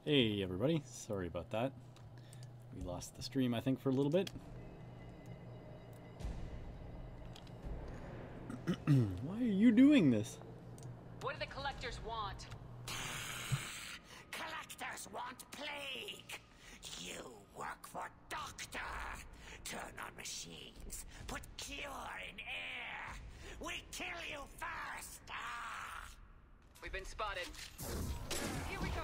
Hey everybody, sorry about that. We lost the stream, I think, for a little bit. Why are you doing this? What do the collectors want? Collectors want plague. You work for Doctor. Turn on machines. Put cure in air. We kill you first. We've been spotted. Here we go.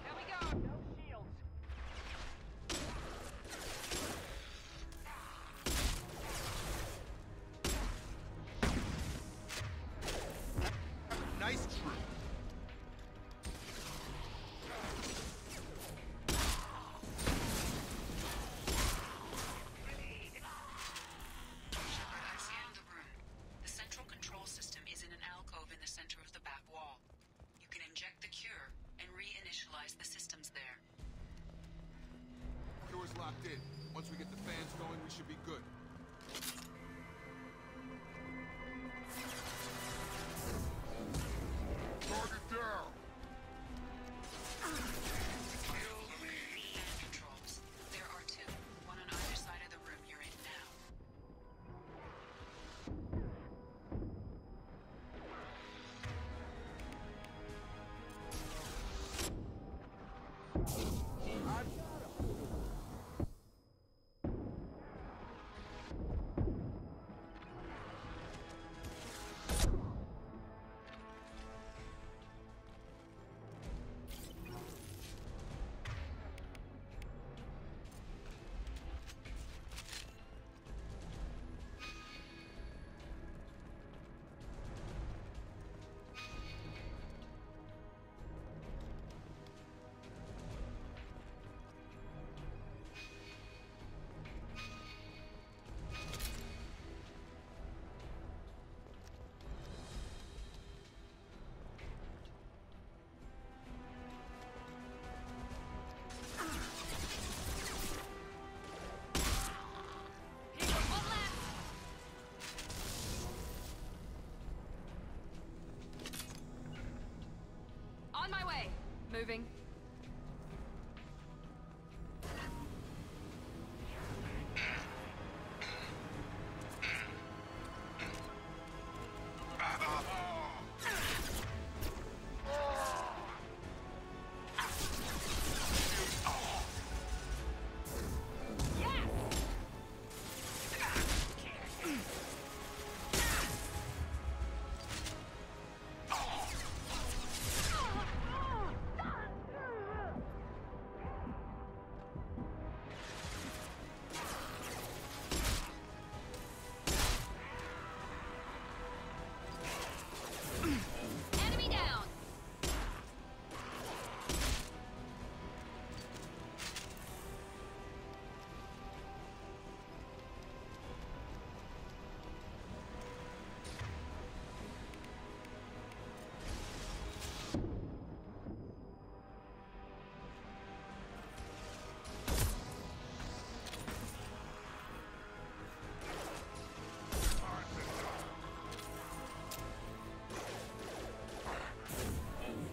Here we go. No shields. Nice truth. Locked in. Once we get the fans going, we should be good. Target down! Controls. There are two. One on either side of the room you're in now. I've got him! On my way. Moving. Enemy down.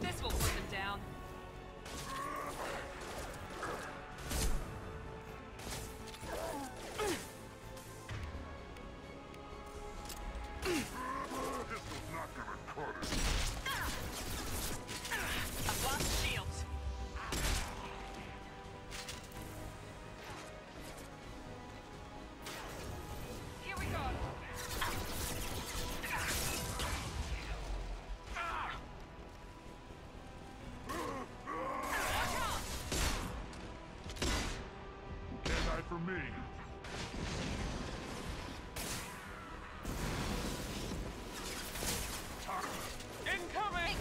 This will put them down. This was not gonna cut it. I've lost shields. Here we go. Can't hide from me. Incoming!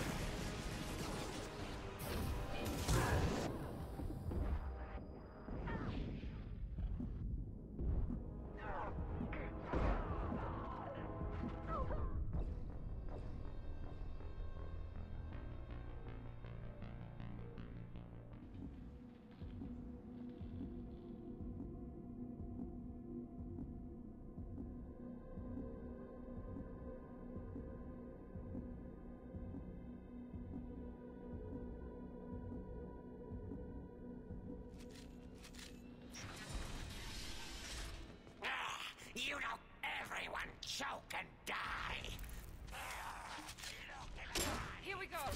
I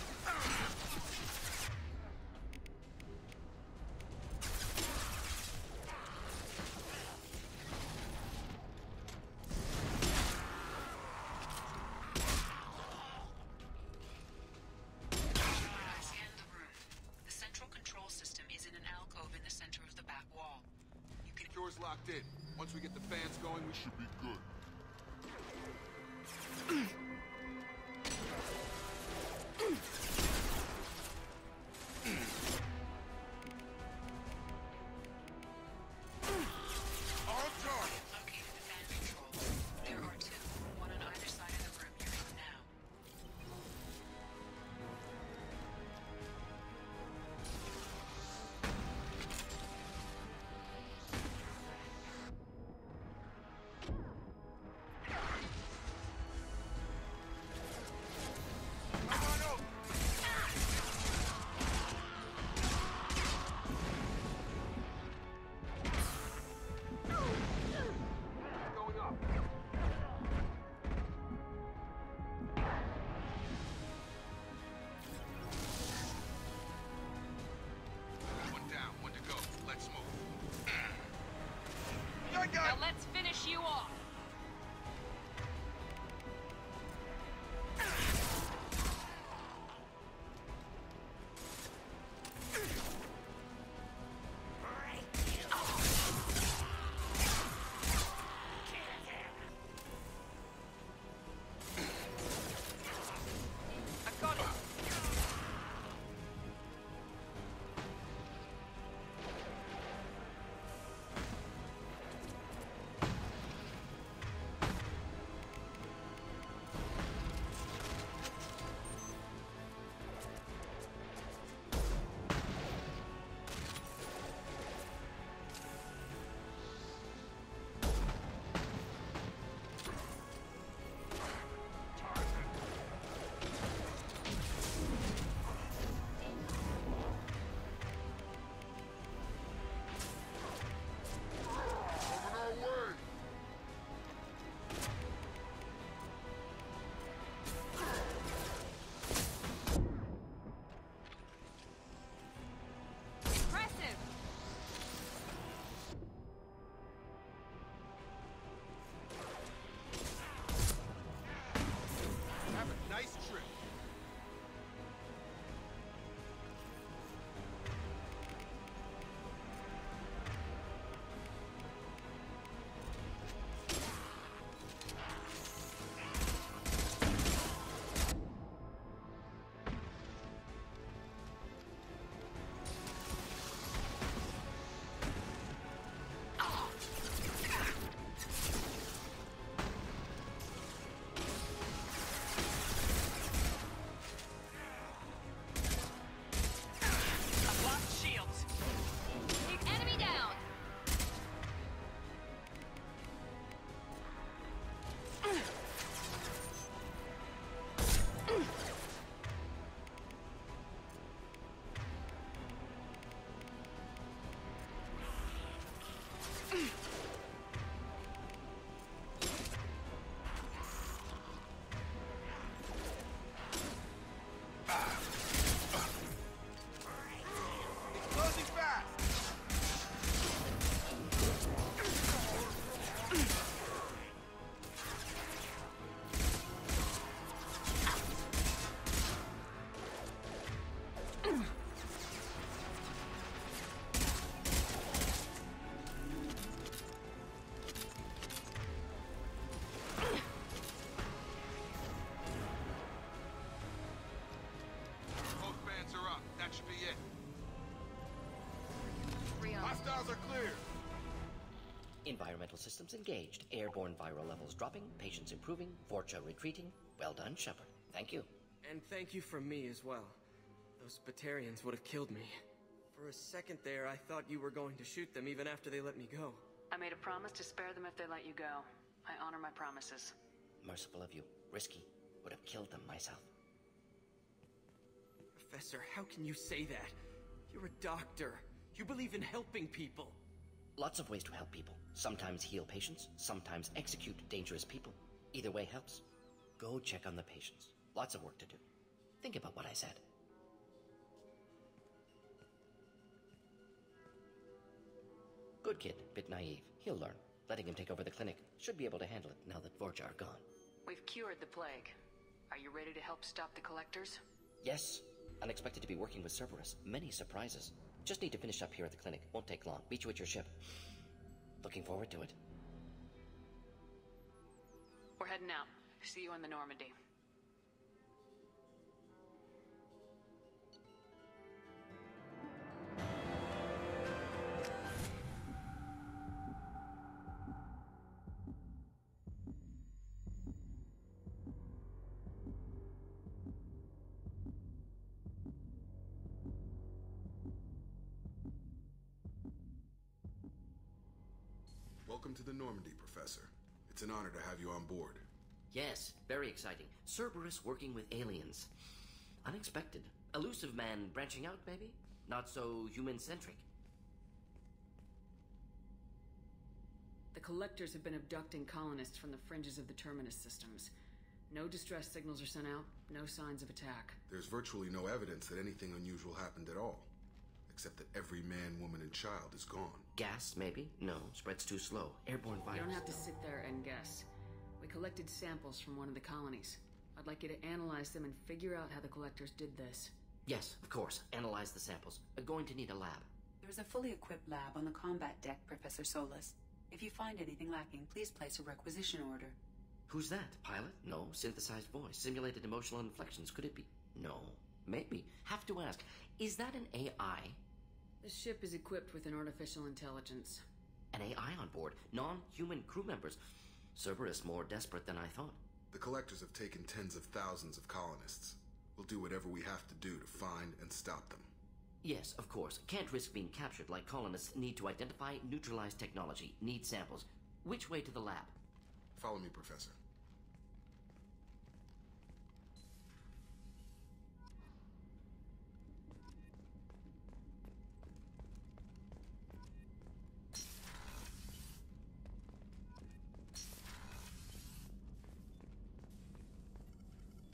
scanned the room. The central control system is in an alcove in the center of the back wall. You can... Doors locked in. Once we get the fans going, we should be good. On target! Located the fan controls. There are two, one on either side of the room you're in now. Going up. One down, one to go. Let's move. Now let's finish you off. I got it. Coming our way! Impressive. Have a nice trip. I blocked shields. Enemy down. Closing fast! Both fans are up. That should be it. Hostiles are clear. Environmental systems engaged. Airborne viral levels dropping. Patients improving. Vorcha retreating. Well done, Shepard. Thank you. And thank you from me as well. Those Batarians would have killed me. For a second there, I thought you were going to shoot them even after they let me go. I made a promise to spare them if they let you go. I honor my promises. Merciful of you. Risky. Would have killed them myself. Professor, how can you say that? You're a doctor. You believe in helping people. Lots of ways to help people. Sometimes heal patients, sometimes execute dangerous people. Either way helps. Go check on the patients. Lots of work to do. Think about what I said. Good kid, bit naive. He'll learn. Letting him take over the clinic. Should be able to handle it now that Vorjar are gone. We've cured the plague. Are you ready to help stop the collectors? Yes. Unexpected to be working with Cerberus. Many surprises. Just need to finish up here at the clinic. Won't take long. Meet you at your ship. Looking forward to it. We're heading out. See you in the Normandy. Welcome to the Normandy, Professor. It's an honor to have you on board. Yes, very exciting. Cerberus working with aliens. Unexpected. Elusive man branching out, maybe? Not so human-centric. The collectors have been abducting colonists from the fringes of the Terminus systems. No distress signals are sent out, no signs of attack. There's virtually no evidence that anything unusual happened at all. Except that every man, woman, and child is gone. Gas, maybe? No, spreads too slow. Airborne virus. You don't have to sit there and guess. We collected samples from one of the colonies. I'd like you to analyze them and figure out how the collectors did this. Yes, of course. Analyze the samples. Going to need a lab. There's a fully equipped lab on the combat deck, Professor Solis. If you find anything lacking, please place a requisition order. Who's that? Pilot? No. Synthesized voice. Simulated emotional inflections. Could it be? No. Maybe. Have to ask. Is that an AI? The ship is equipped with an artificial intelligence. An AI on board. Non-human crew members. Cerberus more desperate than I thought. The collectors have taken tens of thousands of colonists. We'll do whatever we have to do to find and stop them. Yes, of course. Can't risk being captured like colonists need to identify, neutralize technology, need samples. Which way to the lab? Follow me, Professor.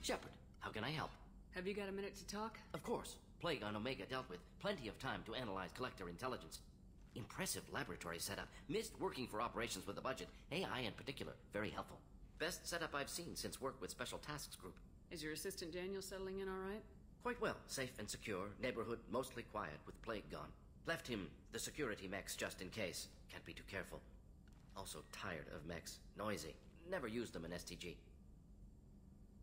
Shepard, how can I help? Have you got a minute to talk? Of course. Plague on Omega dealt with. Plenty of time to analyze collector intelligence. Impressive laboratory setup. Missed working for operations with a budget. AI in particular. Very helpful. Best setup I've seen since work with Special Tasks Group. Is your assistant Daniel settling in all right? Quite well. Safe and secure. Neighborhood mostly quiet with Plague gone. Left him the security mechs just in case. Can't be too careful. Also tired of mechs. Noisy. Never used them in STG.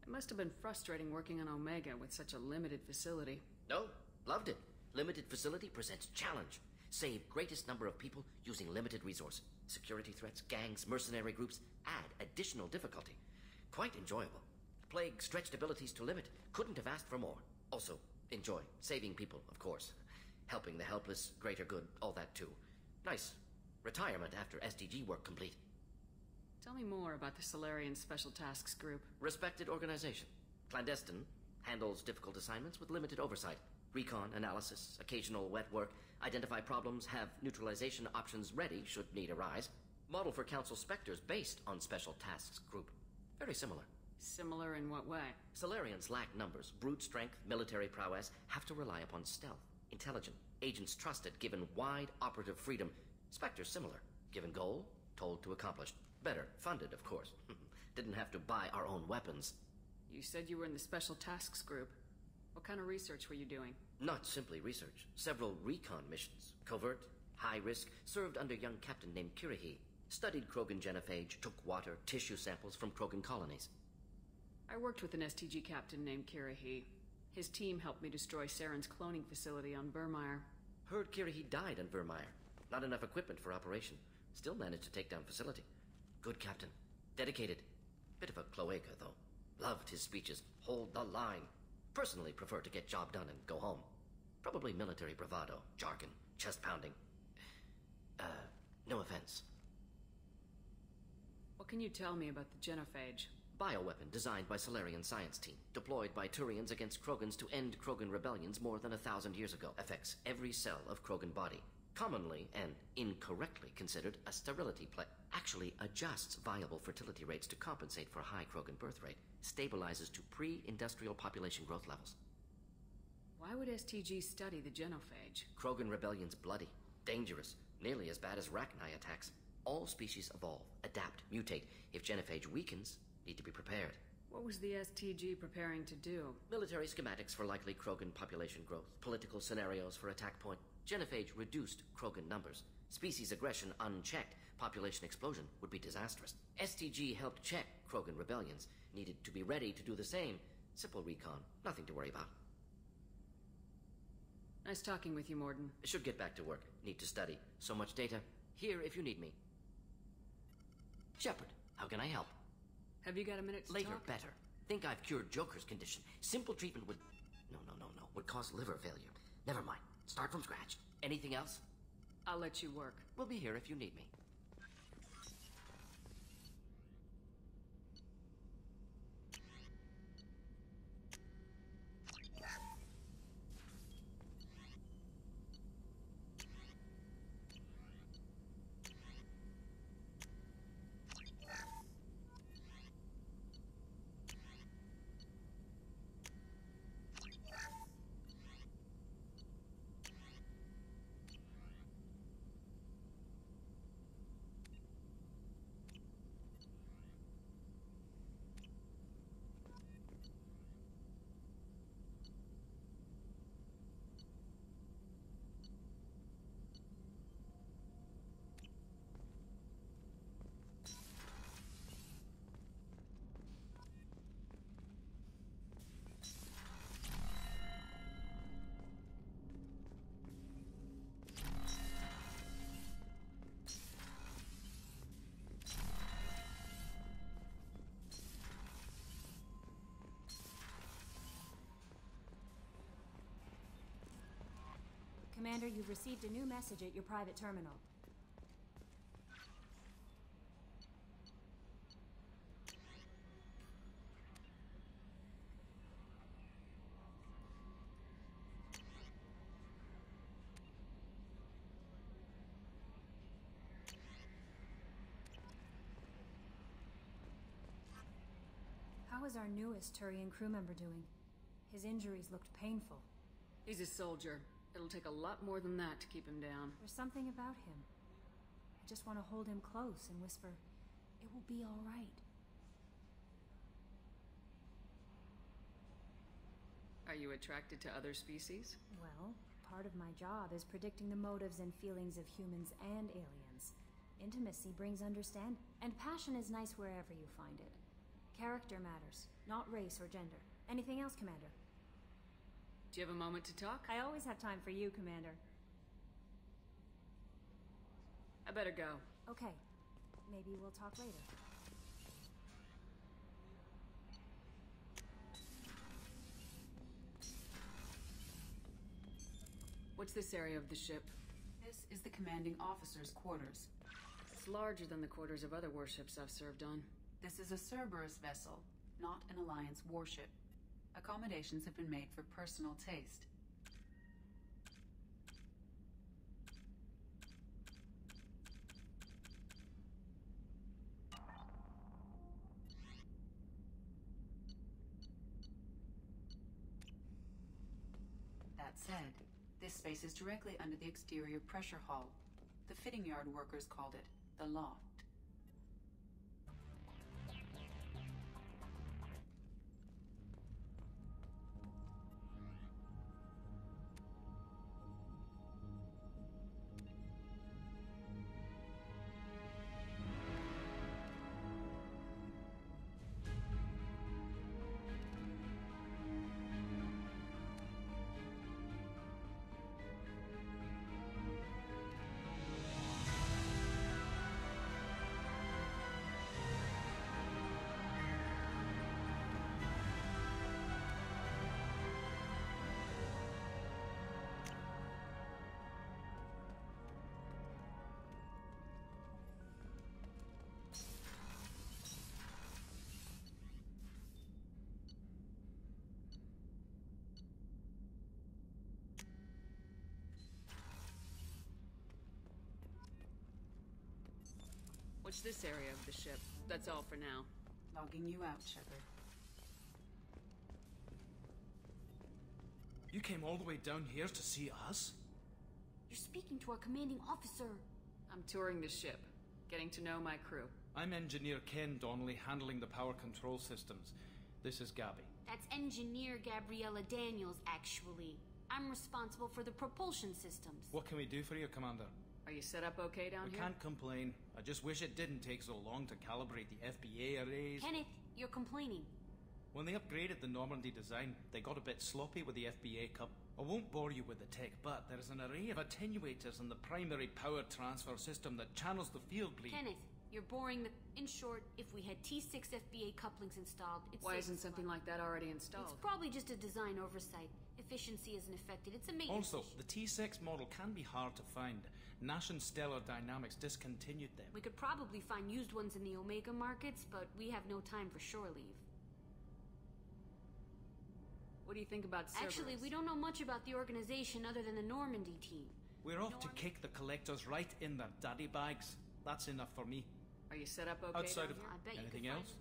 It must have been frustrating working on Omega with such a limited facility. No, loved it. Limited facility presents challenge. Save greatest number of people using limited resource. Security threats, gangs, mercenary groups add additional difficulty. Quite enjoyable. Plague stretched abilities to limit. Couldn't have asked for more. Also, enjoy. Saving people, of course. Helping the helpless, greater good, all that too. Nice. Retirement after SDG work complete. Tell me more about the Solarian Special Tasks Group. Respected organization. Clandestine. Handles difficult assignments with limited oversight. Recon, analysis, occasional wet work. Identify problems, have neutralization options ready should need arise. Model for Council Spectres based on Special Tasks Group. Very similar. Similar in what way? Solarians lack numbers, brute strength, military prowess, have to rely upon stealth. Intelligent. Agents trusted, given wide operative freedom. Spectres similar. Given goal, told to accomplish. Better, funded, of course. Didn't have to buy our own weapons. You said you were in the Special Tasks Group. What kind of research were you doing? Not simply research. Several recon missions. Covert, high risk, served under a young captain named Kirihi. Studied Krogan genophage, took water, tissue samples from Krogan colonies. I worked with an STG captain named Kirihi. His team helped me destroy Saren's cloning facility on Vermeer. Heard Kirihi died on Vermeer. Not enough equipment for operation. Still managed to take down facility. Good captain. Dedicated. Bit of a cloaca, though. Loved his speeches. Hold the line. Personally prefer to get job done and go home. Probably military bravado, jargon, chest pounding. No offense. What can you tell me about the genophage? Bioweapon designed by Solarian science team. Deployed by Turians against Krogans to end Krogan rebellions more than 1,000 years ago. Affects every cell of Krogan body. Commonly and incorrectly considered a sterility actually adjusts viable fertility rates to compensate for high Krogan birth rate, stabilizes to pre-industrial population growth levels. Why would STG study the genophage? Krogan rebellion's bloody, dangerous, nearly as bad as Rachni attacks. All species evolve, adapt, mutate. If genophage weakens, need to be prepared. What was the STG preparing to do? Military schematics for likely Krogan population growth, political scenarios for attack point. Genophage reduced Krogan numbers. Species aggression unchecked, population explosion would be disastrous. STG helped check Krogan rebellions, needed to be ready to do the same. Simple recon, nothing to worry about. Nice talking with you, Mordin. Should get back to work, need to study. So much data. Here if you need me. Shepard, how can I help? Have you got a minute to Later, talk? better. Think I've cured Joker's condition. Simple treatment would... No. Would cause liver failure. Never mind. Start from scratch. Anything else? I'll let you work. We'll be here if you need me. Commander, you've received a new message at your private terminal. How is our newest Turian crew member doing? His injuries looked painful. He's a soldier. It'll take a lot more than that to keep him down. There's something about him. I just want to hold him close and whisper, "It will be all right." Are you attracted to other species? Well, part of my job is predicting the motives and feelings of humans and aliens. Intimacy brings understanding, and passion is nice wherever you find it. Character matters, not race or gender. Anything else, Commander? Do you have a moment to talk? I always have time for you, Commander. I better go. Okay. Maybe we'll talk later. What's this area of the ship? This is the commanding officer's quarters. It's larger than the quarters of other warships I've served on. This is a Cerberus vessel, not an Alliance warship. Accommodations have been made for personal taste. That said, this space is directly under the exterior pressure hull. The fitting yard workers called it the loft. What's this area of the ship? That's all for now. Logging you out, Shepard. You came all the way down here to see us? You're speaking to our commanding officer. I'm touring the ship, getting to know my crew. I'm Engineer Ken Donnelly, handling the power control systems. This is Gabby. That's Engineer Gabriella Daniels, actually. I'm responsible for the propulsion systems. What can we do for you, Commander? Are you set up okay down We here? can't complain. I just wish it didn't take so long to calibrate the FBA arrays. Kenneth, you're complaining. When they upgraded the Normandy design, they got a bit sloppy with the FBA cup. I won't bore you with the tech, but there is an array of attenuators in the primary power transfer system that channels the field bleed. Kenneth, you're boring the... In short, if we had T6 FBA couplings installed, it's... Why safe isn't to something fly. like that already installed? It's probably just a design oversight. Efficiency isn't affected. It's a maintenance Also, issue. the T6 model can be hard to find. Nash and Stellar Dynamics discontinued them. We could probably find used ones in the Omega markets, but we have no time for shore leave. What do you think about Cerberus? Actually, we don't know much about the organization other than the Normandy team. We're off to kick the collectors right in their daddy bags. That's enough for me. Are you set up okay Outside down of here? I bet you anything could find else?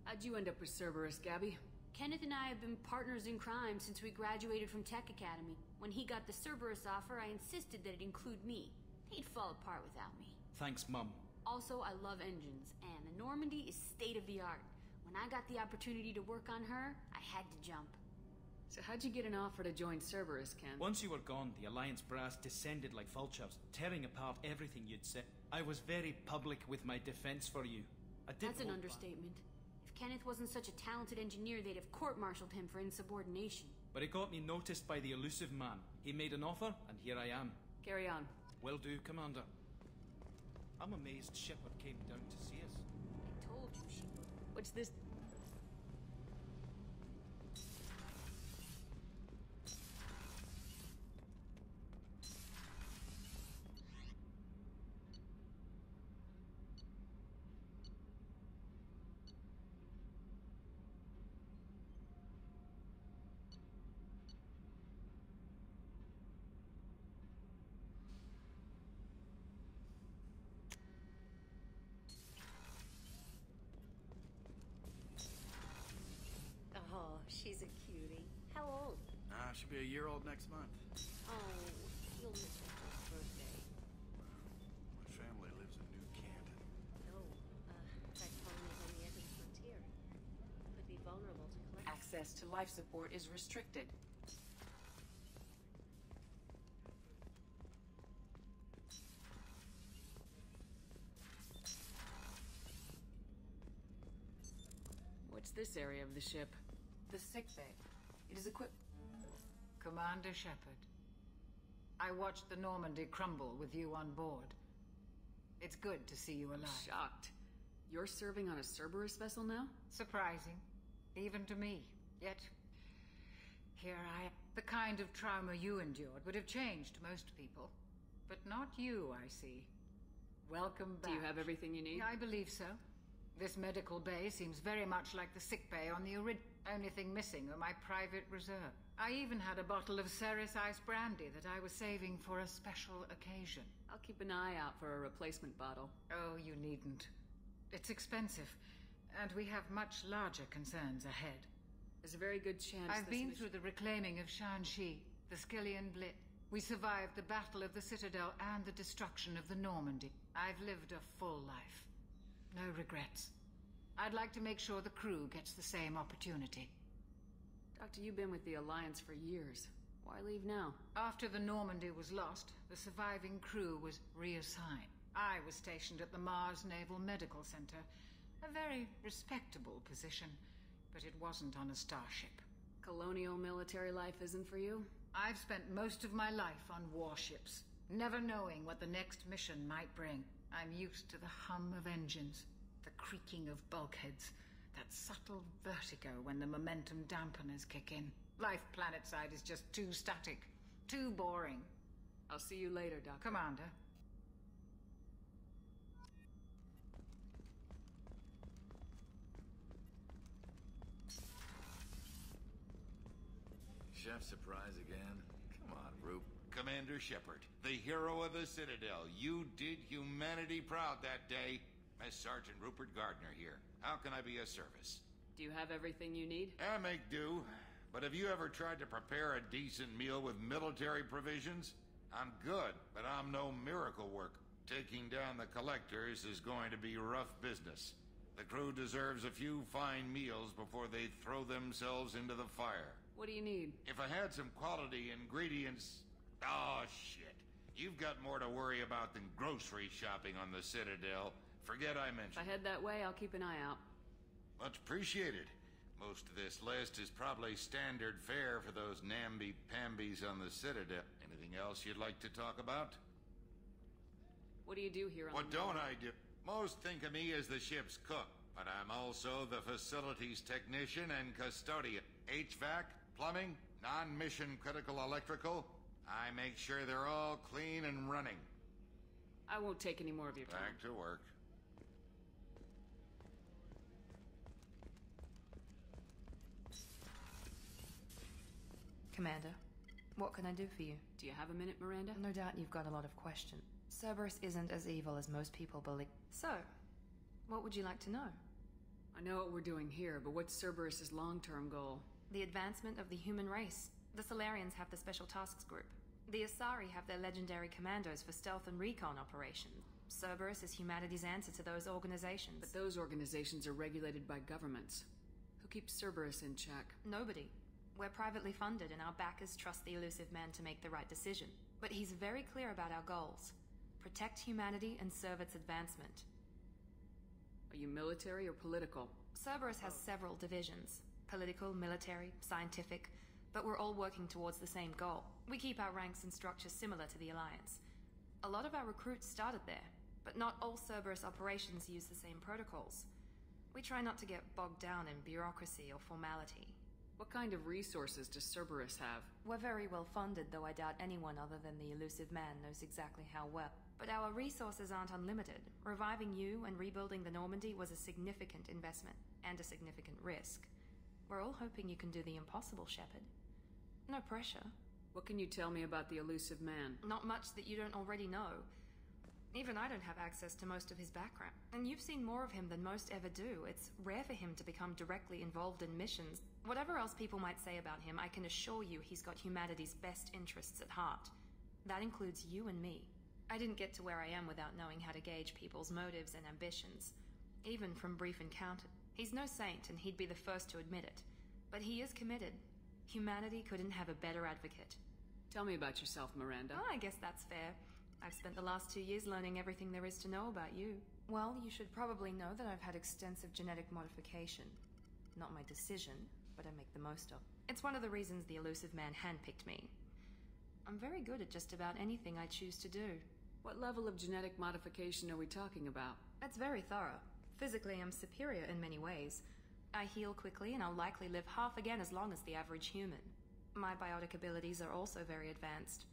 How'd you end up with Cerberus, Gabby? Kenneth and I have been partners in crime since we graduated from Tech Academy. When he got the Cerberus offer, I insisted that it include me. He'd fall apart without me. Thanks, Mum. Also, I love engines, and the Normandy is state-of-the-art. When I got the opportunity to work on her, I had to jump. So how'd you get an offer to join Cerberus, Ken? Once you were gone, the Alliance brass descended like vultures, tearing apart everything you'd said. I was very public with my defense for you. I did That's an hold back. understatement. If Kenneth wasn't such a talented engineer, they'd have court-martialed him for insubordination. But it got me noticed by the elusive man. He made an offer, and here I am. Carry on. Will do, Commander. I'm amazed Shepard came down to see us. I told you she would. What's this? Oh, she's a cutie. How old? She'll be a year old next month. Oh, you'll miss her first birthday. My family lives in New Canton. No, that colony is on the edge of the frontier. Could be vulnerable to collect. Access to life support is restricted. What's this area of the ship? The sickbay. It is equipped... Commander Shepard, I watched the Normandy crumble with you on board. It's good to see you alive. Shocked. You're serving on a Cerberus vessel now? Surprising, even to me. Yet, here I am. The kind of trauma you endured would have changed most people. But not you, I see. Welcome back. Do you have everything you need? I believe so. This medical bay seems very much like the sick bay on the original. Only thing missing were my private reserve. I even had a bottle of Ceres Ice brandy that I was saving for a special occasion. I'll keep an eye out for a replacement bottle. Oh, you needn't. It's expensive, and we have much larger concerns ahead. There's a very good chance I've been through the reclaiming of Shanxi, the Skillian Blit. We survived the Battle of the Citadel and the destruction of the Normandy. I've lived a full life. No regrets. I'd like to make sure the crew gets the same opportunity. Doctor, you've been with the Alliance for years. Why leave now? After the Normandy was lost, the surviving crew was reassigned. I was stationed at the Mars Naval Medical Center. A very respectable position, but it wasn't on a starship. Colonial military life isn't for you? I've spent most of my life on warships, never knowing what the next mission might bring. I'm used to the hum of engines, the creaking of bulkheads, that subtle vertigo when the momentum dampeners kick in. Life planetside is just too static, too boring. I'll see you later, Doctor. Commander. Chef surprise again? Come on, Roop. Come in. Commander Shepard, the hero of the Citadel. You did humanity proud that day. Mess Sergeant Rupert Gardner here. How can I be of service? Do you have everything you need? I make do. But have you ever tried to prepare a decent meal with military provisions? I'm good, but I'm no miracle worker. Taking down the Collectors is going to be rough business. The crew deserves a few fine meals before they throw themselves into the fire. What do you need? If I had some quality ingredients... Oh, shit. You've got more to worry about than grocery shopping on the Citadel. Forget I mentioned. If I head that way, I'll keep an eye out. Much appreciated. Most of this list is probably standard fare for those namby-pambies on the Citadel. Anything else you'd like to talk about? What do you do here on What don't I do? Most think of me as the ship's cook, but I'm also the facilities technician and custodian. HVAC, plumbing, non-mission critical electrical. I make sure they're all clean and running. I won't take any more of your time. Back to work. Commander, what can I do for you? Do you have a minute, Miranda? No doubt you've got a lot of questions. Cerberus isn't as evil as most people believe. So, what would you like to know? I know what we're doing here, but what's Cerberus's long-term goal? The advancement of the human race. The Solarians have the Special Tasks Group. The Asari have their legendary commandos for stealth and recon operations. Cerberus is humanity's answer to those organizations. But those organizations are regulated by governments. Who keeps Cerberus in check? Nobody. We're privately funded and our backers trust the Elusive Man to make the right decision. But he's very clear about our goals. Protect humanity and serve its advancement. Are you military or political? Cerberus has several divisions. Political, military, scientific, but we're all working towards the same goal. We keep our ranks and structures similar to the Alliance. A lot of our recruits started there, but not all Cerberus operations use the same protocols. We try not to get bogged down in bureaucracy or formality. What kind of resources does Cerberus have? We're very well funded, though I doubt anyone other than the Elusive Man knows exactly how well. But our resources aren't unlimited. Reviving you and rebuilding the Normandy was a significant investment, and a significant risk. We're all hoping you can do the impossible, Shepard. No pressure. What can you tell me about the Elusive Man? Not much that you don't already know. Even I don't have access to most of his background. And you've seen more of him than most ever do. It's rare for him to become directly involved in missions. Whatever else people might say about him, I can assure you he's got humanity's best interests at heart. That includes you and me. I didn't get to where I am without knowing how to gauge people's motives and ambitions. Even from brief encounter. He's no saint, and he'd be the first to admit it. But he is committed. Humanity couldn't have a better advocate. Tell me about yourself, Miranda. Oh, I guess that's fair. I've spent the last 2 years learning everything there is to know about you. Well, you should probably know that I've had extensive genetic modification. Not my decision, but I make the most of. It's one of the reasons the Elusive Man handpicked me. I'm very good at just about anything I choose to do. What level of genetic modification are we talking about? It's very thorough. Physically, I'm superior in many ways. I heal quickly, and I'll likely live half again as long as the average human. My biotic abilities are also very advanced.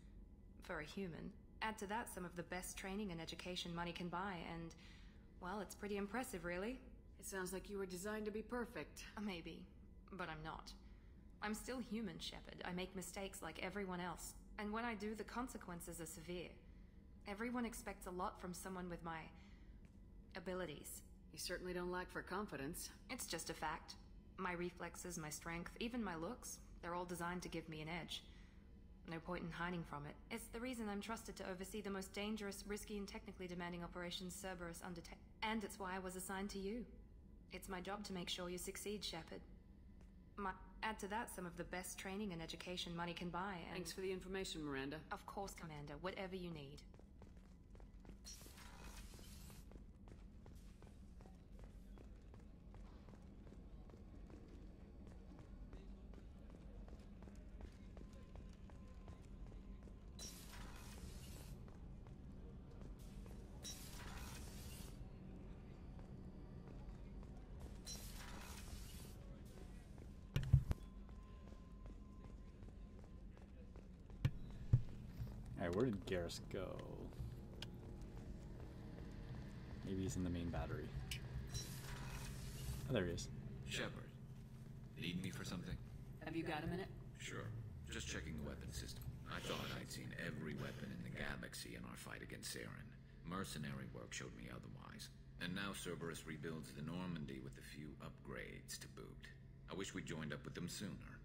For a human. Add to that some of the best training and education money can buy, and... well, it's pretty impressive, really. It sounds like you were designed to be perfect. Maybe. But I'm not. I'm still human, Shepard. I make mistakes like everyone else. And when I do, the consequences are severe. Everyone expects a lot from someone with my... abilities. You certainly don't lack for confidence. It's just a fact. My reflexes, my strength, even my looks, they're all designed to give me an edge. No point in hiding from it. It's the reason I'm trusted to oversee the most dangerous, risky, and technically demanding operations Cerberus undertakes. And it's why I was assigned to you. It's my job to make sure you succeed, Shepard. Add to that some of the best training and education money can buy, and... Thanks for the information, Miranda. Of course, Commander. Whatever you need. Alright, where did Garrus go? Maybe he's in the main battery. Oh, there he is. Shepard, need me for something? Have you got a minute? Sure. Just checking the weapon system. I thought I'd I'd seen every weapon in the galaxy in our fight against Saren. Mercenary work showed me otherwise. And now Cerberus rebuilds the Normandy with a few upgrades to boot. I wish we'd joined up with them sooner.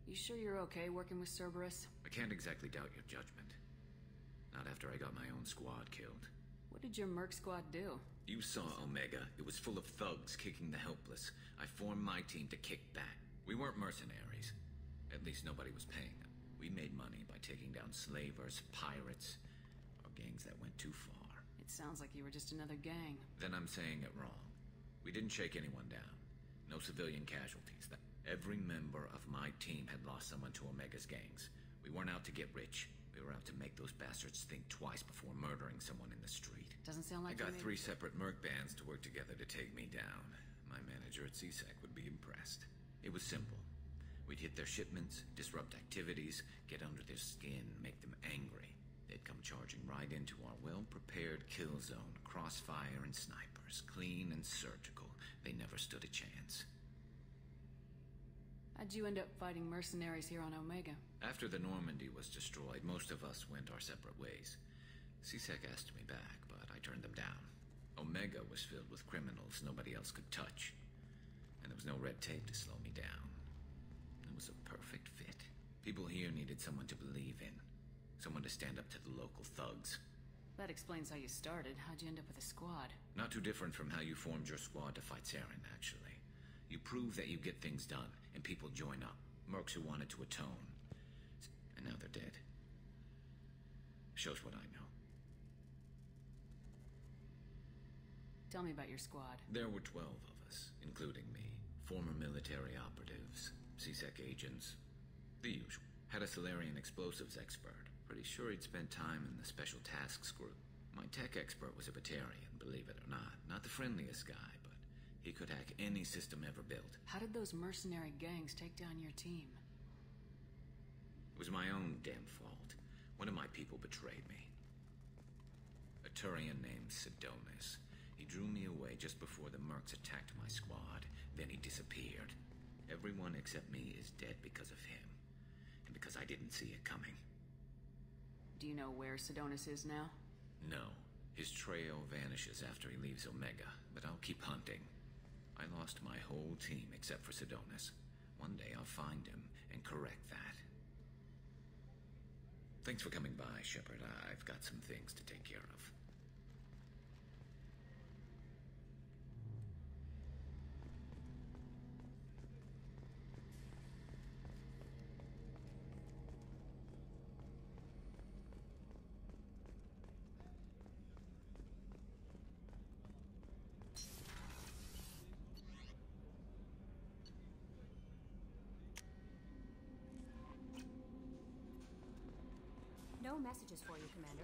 You sure you're okay working with Cerberus? I can't exactly doubt your judgment. Not after I got my own squad killed. What did your merc squad do? You saw Omega. It was full of thugs kicking the helpless. I formed my team to kick back. We weren't mercenaries. At least nobody was paying them. We made money by taking down slavers, pirates, or gangs that went too far. It sounds like you were just another gang. Then I'm saying it wrong. We didn't shake anyone down. No civilian casualties. Every member of my team had lost someone to Omega's gangs. We weren't out to get rich. We were out to make those bastards think twice before murdering someone in the street. Doesn't sound like I got 3 separate merc bands to work together to take me down. My manager at CSEC would be impressed. It was simple. We'd hit their shipments, disrupt activities, get under their skin, make them angry. They'd come charging right into our well-prepared kill zone, crossfire and snipers, clean and surgical. They never stood a chance. How'd you end up fighting mercenaries here on Omega? After the Normandy was destroyed, most of us went our separate ways. CSEC asked me back, but I turned them down. Omega was filled with criminals nobody else could touch. And there was no red tape to slow me down. It was a perfect fit. People here needed someone to believe in. Someone to stand up to the local thugs. That explains how you started. How'd you end up with a squad? Not too different from how you formed your squad to fight Saren, actually. You prove that you get things done, and people join up. Mercs who wanted to atone. And now they're dead. Shows what I know. Tell me about your squad. There were 12 of us, including me. Former military operatives, CSEC agents, the usual. Had a Solarian explosives expert. Pretty sure he'd spent time in the Special Tasks group. My tech expert was a Batarian, believe it or not. Not the friendliest guy, but he could hack any system ever built. How did those mercenary gangs take down your team? It was my own damn fault. One of my people betrayed me. A Turian named Sidonis. He drew me away just before the mercs attacked my squad. Then he disappeared. Everyone except me is dead because of him. And because I didn't see it coming. Do you know where Sidonis is now? No. His trail vanishes after he leaves Omega, but I'll keep hunting. I lost my whole team except for Sidonis. One day I'll find him and correct that. Thanks for coming by, Shepard. I've got some things to take care of. No messages for you, Commander.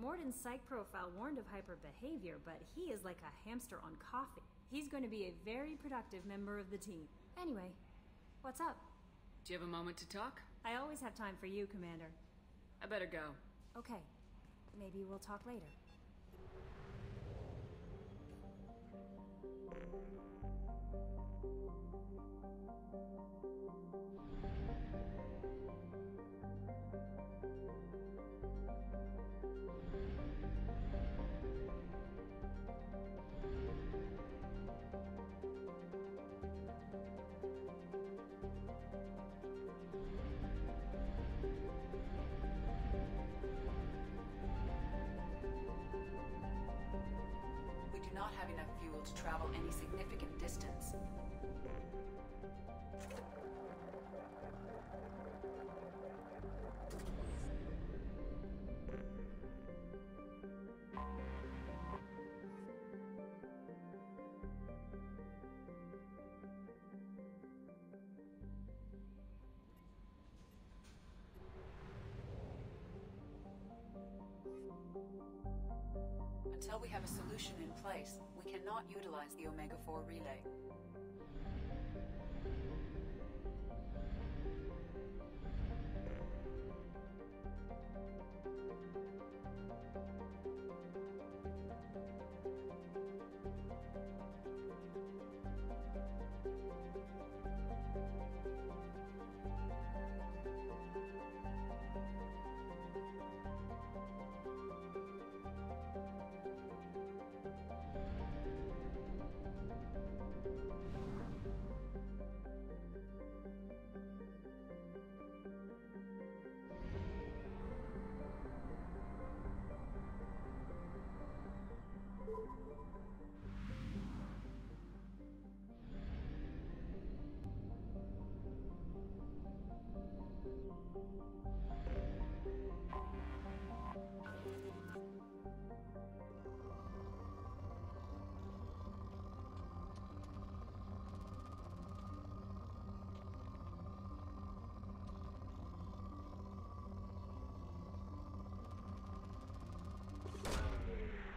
Morden's psych profile warned of hyper behavior, but he is like a hamster on coffee. He's going to be a very productive member of the team. Anyway, what's up? Do you have a moment to talk? I always have time for you, Commander. I better go. Okay. Maybe we'll talk later. Not have enough fuel to travel any significant distance. Until we have a solution in place, we cannot utilize the Omega-4 relay.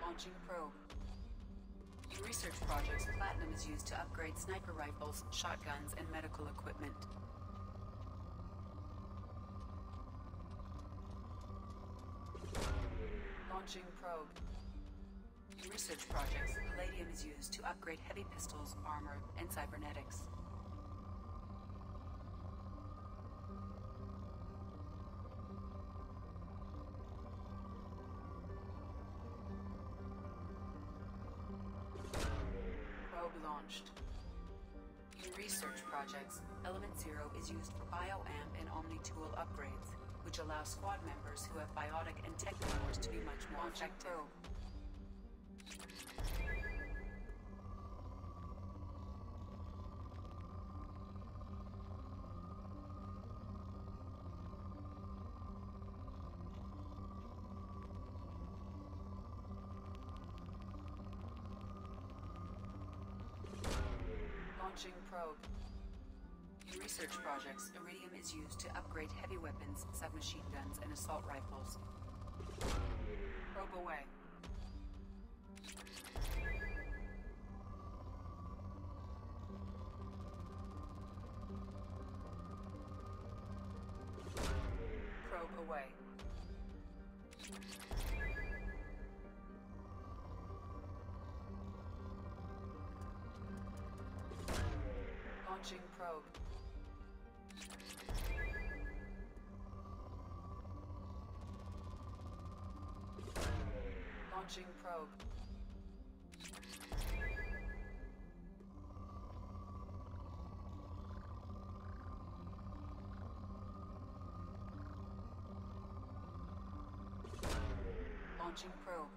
Launching probe. In research projects, platinum is used to upgrade sniper rifles, shotguns, and medical equipment. Launching probe. In research projects, palladium is used to upgrade heavy pistols, armor, and cybernetics. Launched. In research projects, Element Zero is used for bioamp and omni-tool upgrades, which allow squad members who have biotic and tech powers to be much more effective. Launching probe. In research projects, iridium is used to upgrade heavy weapons, submachine guns, and assault rifles. Probe away. Probe away. Launching probe. Launching probe. Launching probe.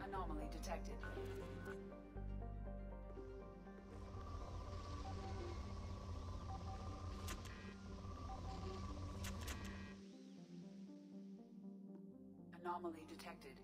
Anomaly detected. Anomaly detected.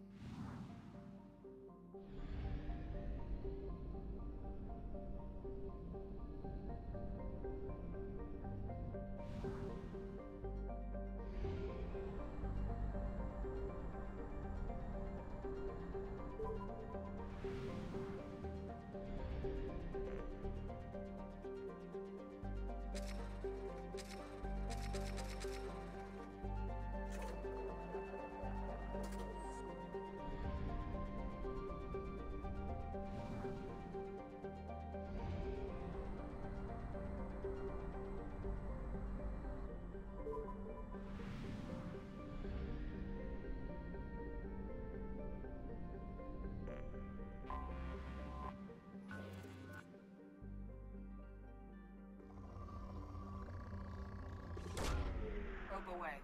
Probe away.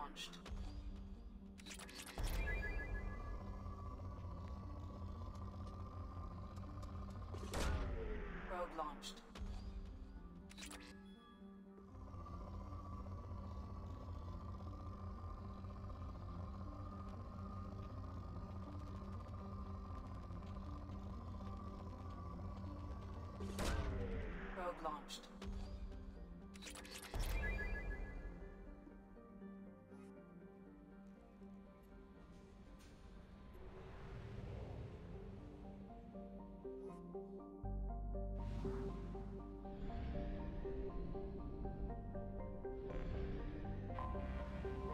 launched. Probe launched. Probe launched.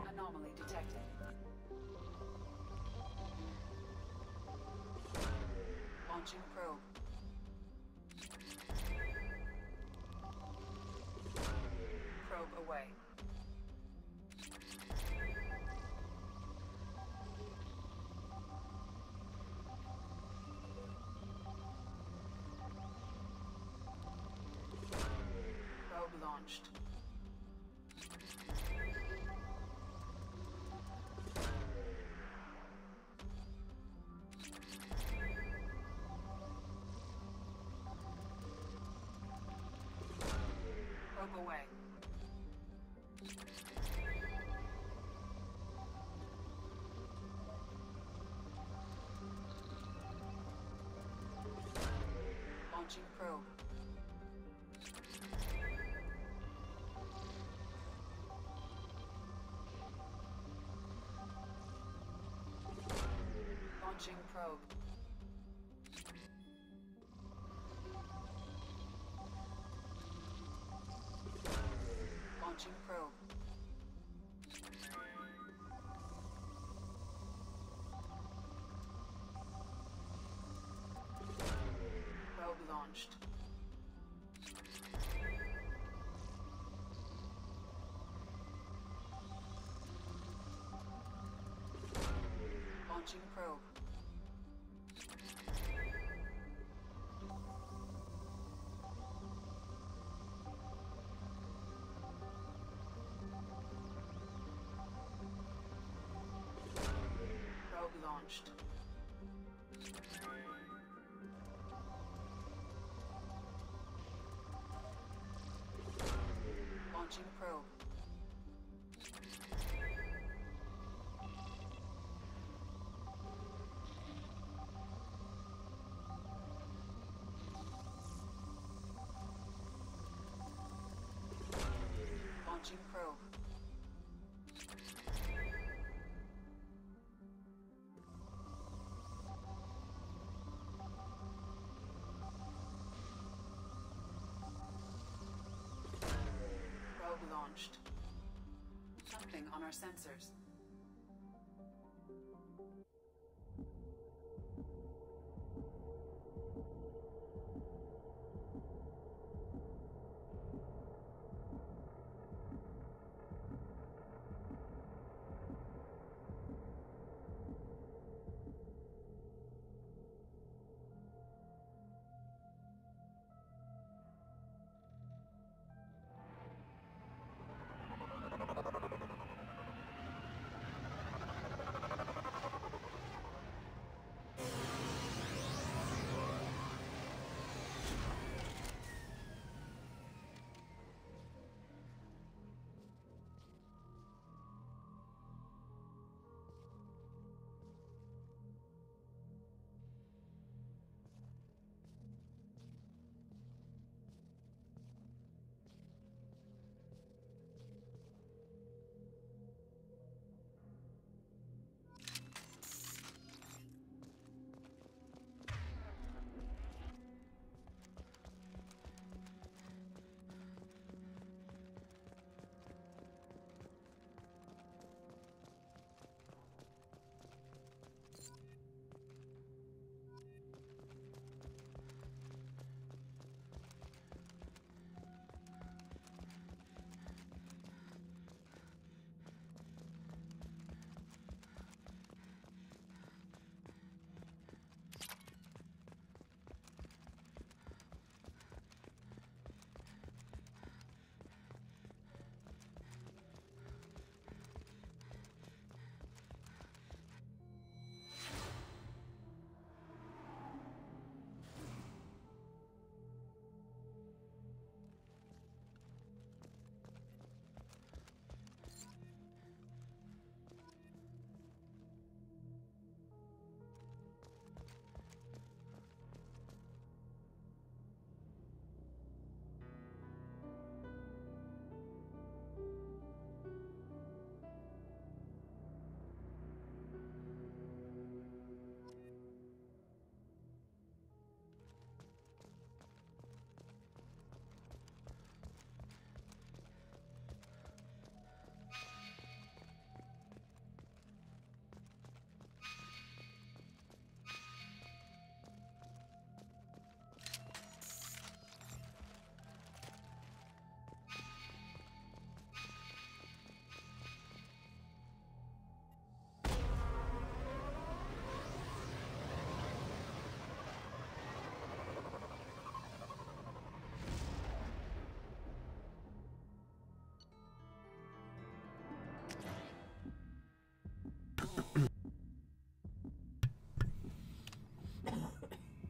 Anomaly detected. Launching probe. Probe away. Probe launched. Probe away. Launching probe. Launching probe. Launching probe. Probe launched. Launching probe. Probe launched. Launching probe. Launching probe. Probe launched. Something on our sensors.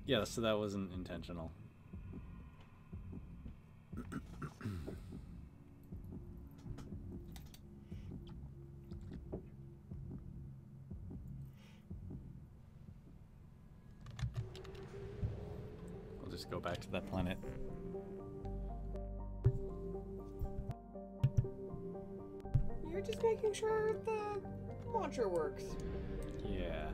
Yeah, so that wasn't intentional. We'll just go back to that planet. You're just making sure the launcher works. Yeah.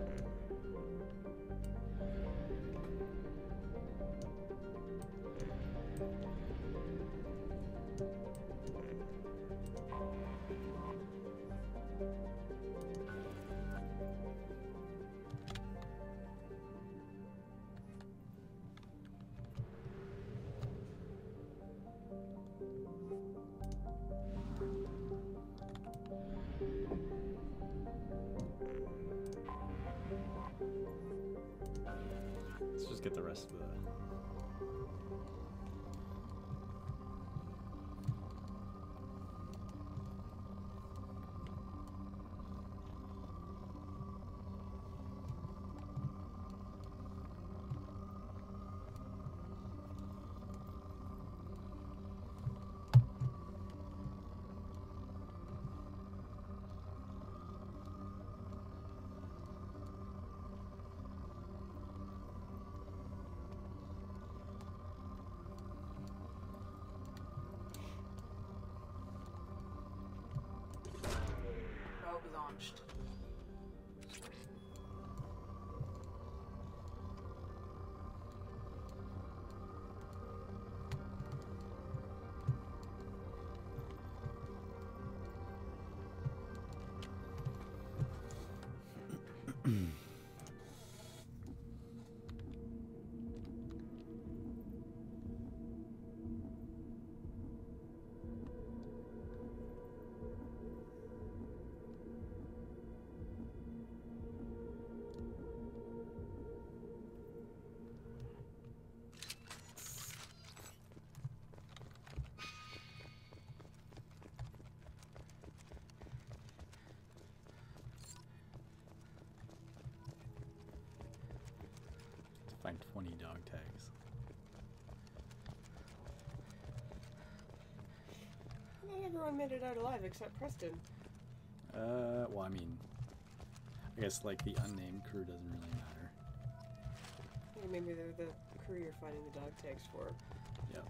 Let's just get the rest of the... Probe launched. Find 20 dog tags. Not everyone made it out alive except Preston. Well, I mean, I guess like the unnamed crew doesn't really matter. Yeah, maybe they're the crew you're finding the dog tags for. Yep.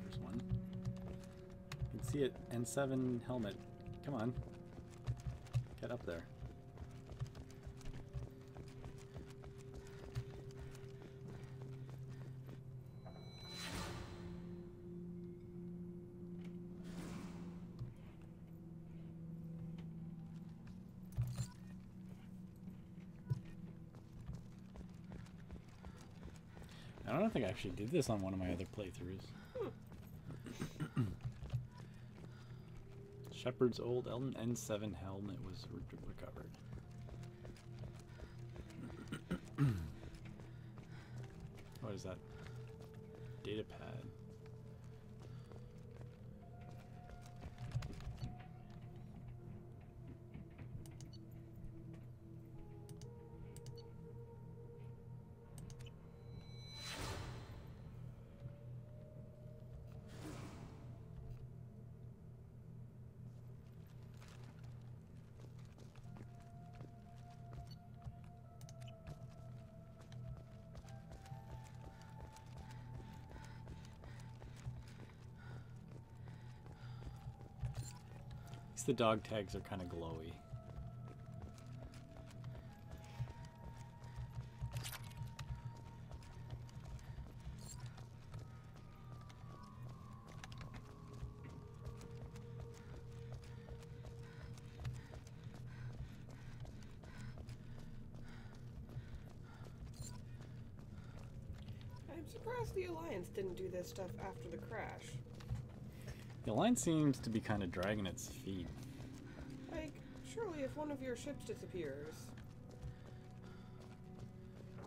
There's one. You can see it. N7 helmet. Come on. Get up there. I don't think I actually did this on one of my other playthroughs. Shepard's old Elton N7 helmet was recovered. What is that? Data pad. The dog tags are kind of glowy. I'm surprised the Alliance didn't do this stuff after the crash. The Alliance seems to be kind of dragging its feet. Like, surely if one of your ships disappears...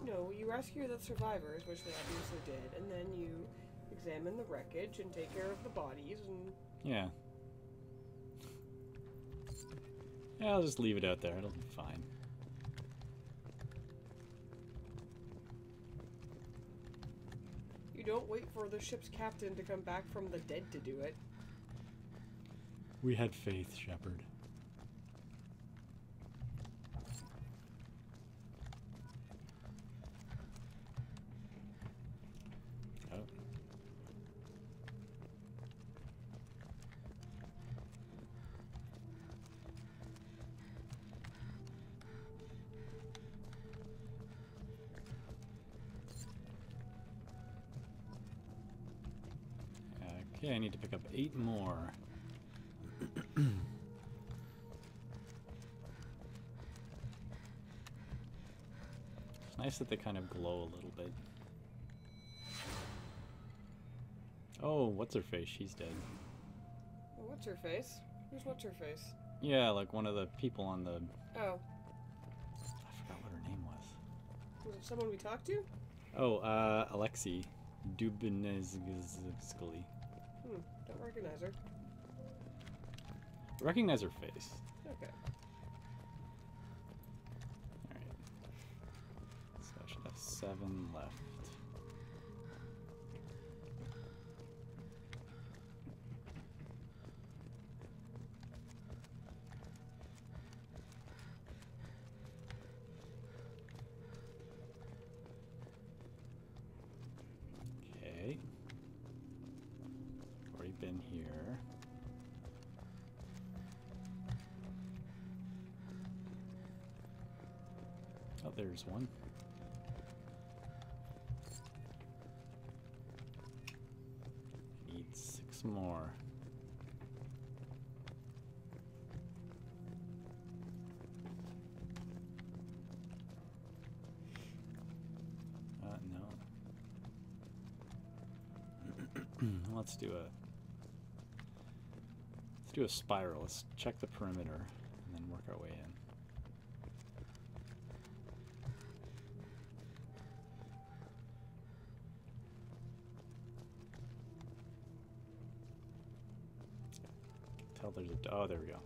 No, you rescue the survivors, which they obviously did, and then you examine the wreckage and take care of the bodies and... Yeah. Yeah, I'll just leave it out there. It'll be fine. You don't wait for the ship's captain to come back from the dead to do it. We had faith, Shepard. Oh. Okay, I need to pick up 8 more. It's nice that they kind of glow a little bit. Oh, what's her face? She's dead. What's her face? Who's what's her face? Yeah, like one of the people on the... Oh. I forgot what her name was. Was it someone we talked to? Oh, Alexei Dubinezgly. Don't recognize her. Recognize her face. Okay. Alright. So I should have 7 left. Okay. Already been here. Oh, there's one. Need 6 more. No. Let's do a spiral. Let's check the perimeter and then work our way in. Tell there's a... Oh, there we go.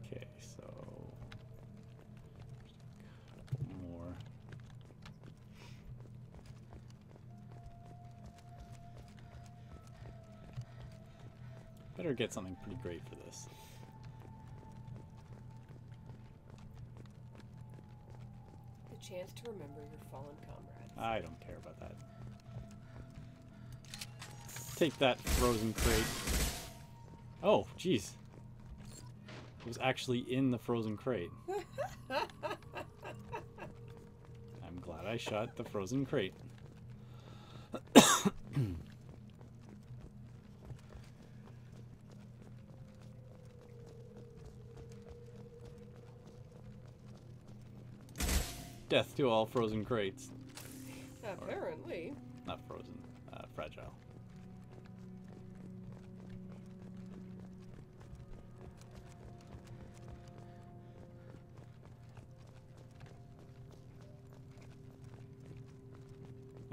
Okay, so... a couple more. Better get something pretty great for this. The chance to remember your fallen comrades. I don't care about that. Take that, frozen crate. Oh, jeez. It was actually in the frozen crate. I'm glad I shot the frozen crate. Death to all frozen crates. Apparently. Not frozen, fragile.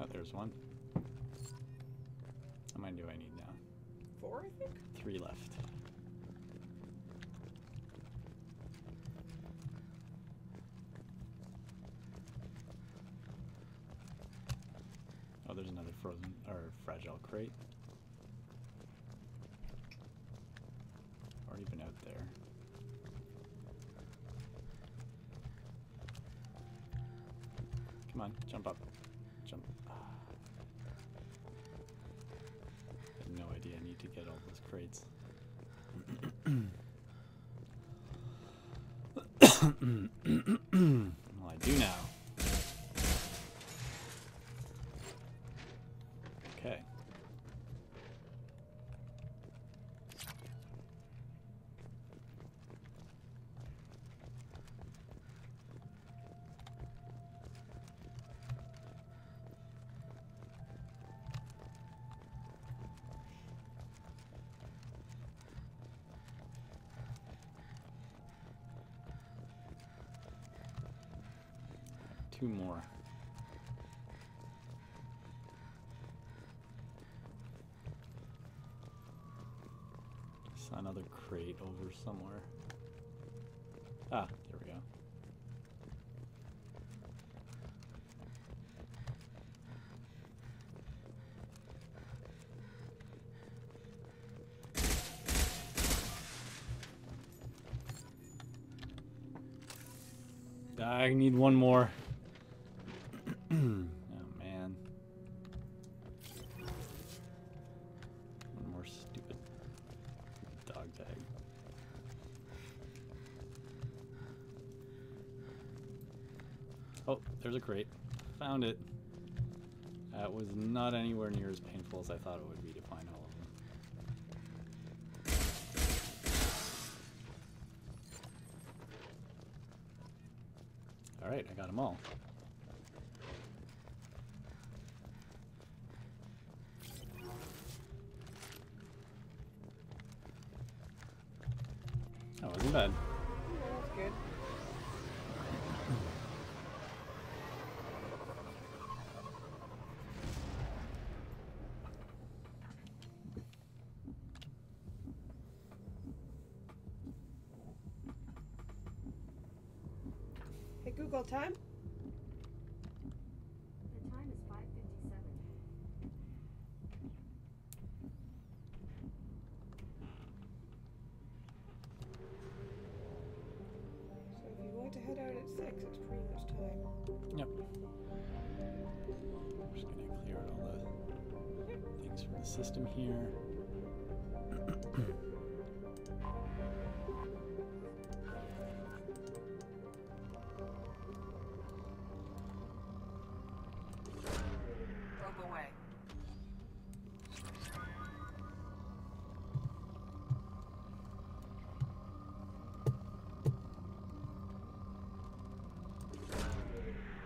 Oh, there's one. How many do I need now? 4, I think? 3 left. Oh, there's another frozen or fragile crate. Already been out there. Come on, jump up. Jump. I have no idea I need to get all those crates. Well, I do now. 2 more. Saw another crate over somewhere. Ah, there we go. I need one more. Oh man. One more stupid dog tag. Oh, there's a crate. Found it. That was not anywhere near as painful as I thought it would be to find all of them. Alright, I got them all. That wasn't bad. Yeah, that's good. Hey Google, time? The time is 5:57. So if you want to head out at 6, it's pretty much time. Yep. I'm just gonna clear out all the things from the system here. Probe away.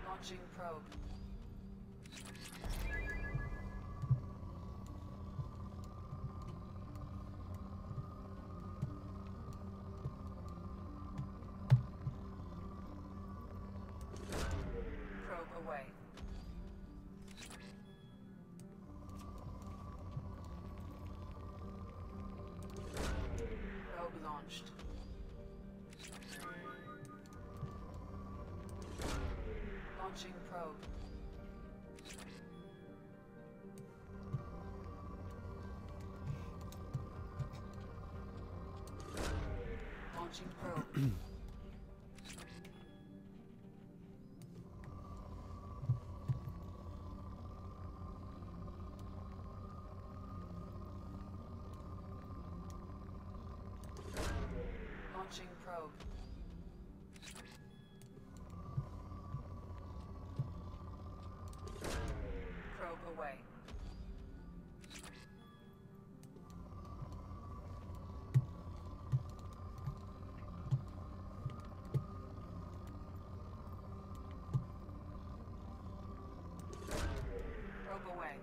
Launching probe. Probe away. Probe launched. Launching probe. Launching probe. Launching probe. Probe away. Probe away.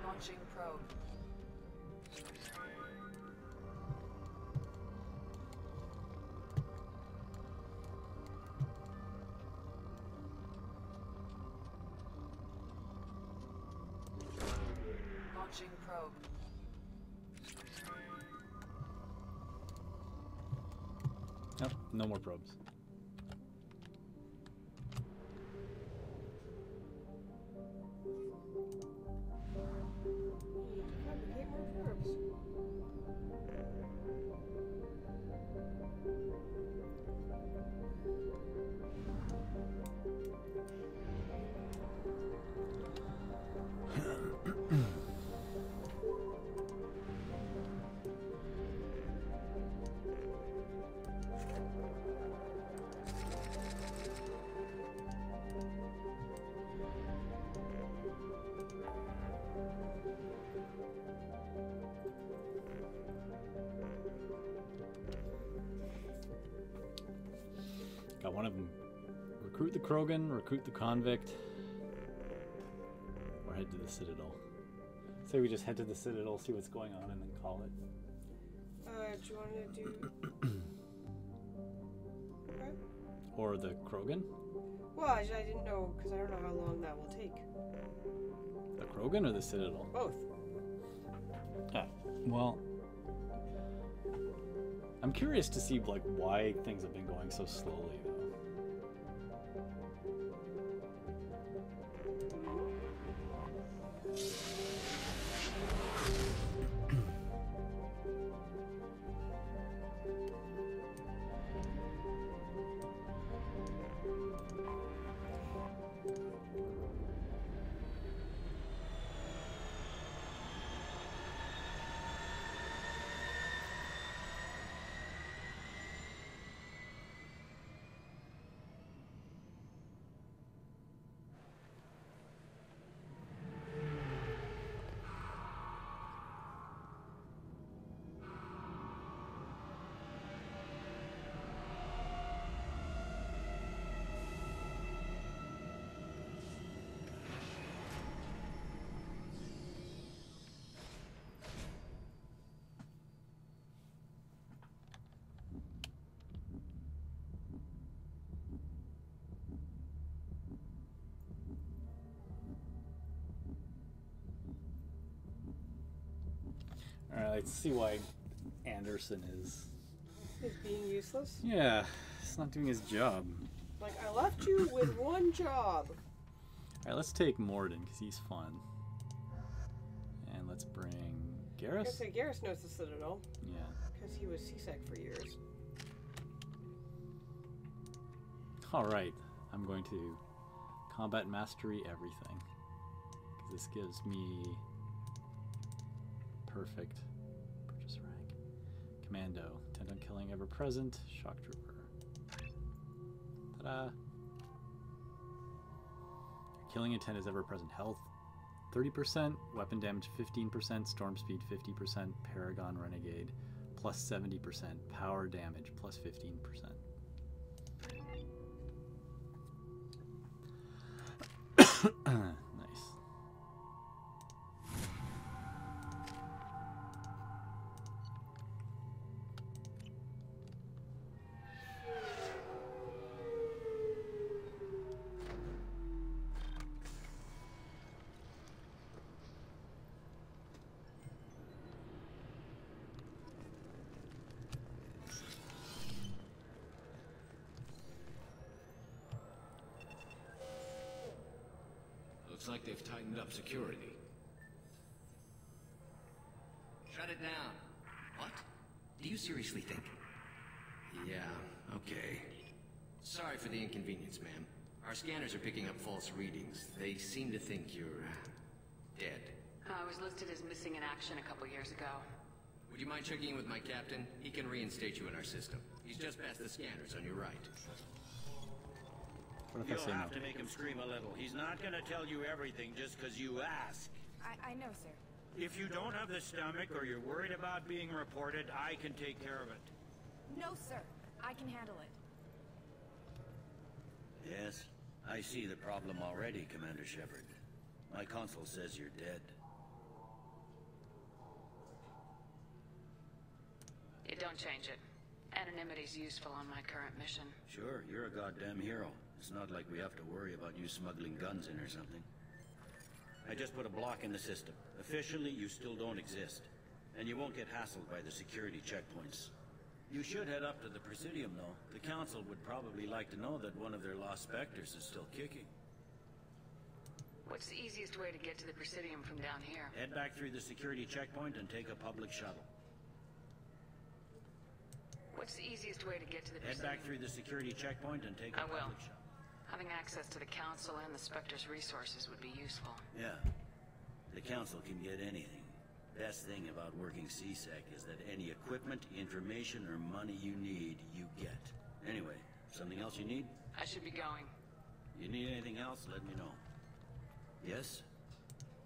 Launching probe. Launching probe. Nope, no more probes. Fabricate more probes. Got one of them. Recruit the Krogan, recruit the convict, or head to the Citadel. Say we just head to the Citadel, see what's going on, and then call it. Do you want to do... Okay. Or the Krogan? Well, I didn't know, because I don't know how long that will take. The Krogan or the Citadel? Both. Ah, well... I'm curious to see, like, why things have been going so slowly, though. Alright, let's see why Anderson is being useless? Yeah, he's not doing his job. Like, I left you with one job. Alright, let's take Morden, because he's fun. And let's bring Garrus? I was gonna say, Garrus knows the Citadel. Yeah. Because he was CSEC for years. Alright, I'm going to combat mastery everything. Because this gives me perfect purchase rank. Commando, intent on killing ever present, shock trooper. Ta-da! Killing intent is ever present. Health 30%, weapon damage 15%, storm speed 50%, Paragon Renegade plus 70%, power damage plus 15%. Nice. Looks like they've tightened up security. Shut it down. What? Do you seriously think? Yeah, okay. Sorry for the inconvenience, ma'am. Our scanners are picking up false readings. They seem to think you're dead. I was listed as missing in action a couple years ago. Would you mind checking in with my captain? He can reinstate you in our system. He's just past the scanners on your right. What if I say You'll no? have to make him scream a little. He's not gonna tell you everything just because you ask. I know, sir. If you don't have the stomach or you're worried about being reported, I can take care of it. No, sir. I can handle it. Yes, I see the problem already, Commander Shepard. My console says you're dead. It don't change it. Anonymity's useful on my current mission. Sure, you're a goddamn hero. It's not like we have to worry about you smuggling guns in or something. I just put a block in the system. Officially, you still don't exist. And you won't get hassled by the security checkpoints. You should head up to the Presidium, though. The Council would probably like to know that one of their lost Spectres is still kicking. What's the easiest way to get to the Presidium from down here? Head back through the security checkpoint and take a public shuttle. What's the easiest way to get to the Head Presidium? back through the security checkpoint and take a I will. public shuttle. Having access to the Council and the Spectre's resources would be useful. Yeah. The Council can get anything. Best thing about working CSEC is that any equipment, information, or money you need, you get. Anyway, something else you need? I should be going. You need anything else, let me know. Yes?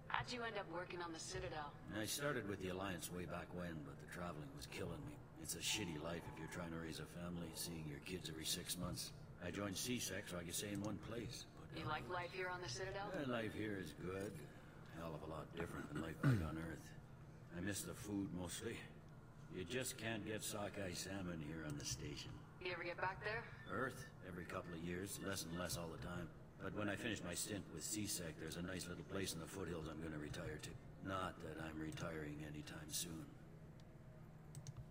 How'd you end up working on the Citadel? I started with the Alliance way back when, but the traveling was killing me. It's a shitty life if you're trying to raise a family, seeing your kids every 6 months. I joined CSEC so I could stay in one place. But, You like life here on the Citadel? life here is good. Hell of a lot different than life back on Earth. I miss the food mostly. You just can't get sockeye salmon here on the station. You ever get back there? Earth, every couple of years, less and less all the time. But when I finish my stint with CSEC, there's a nice little place in the foothills I'm gonna retire to. Not that I'm retiring anytime soon.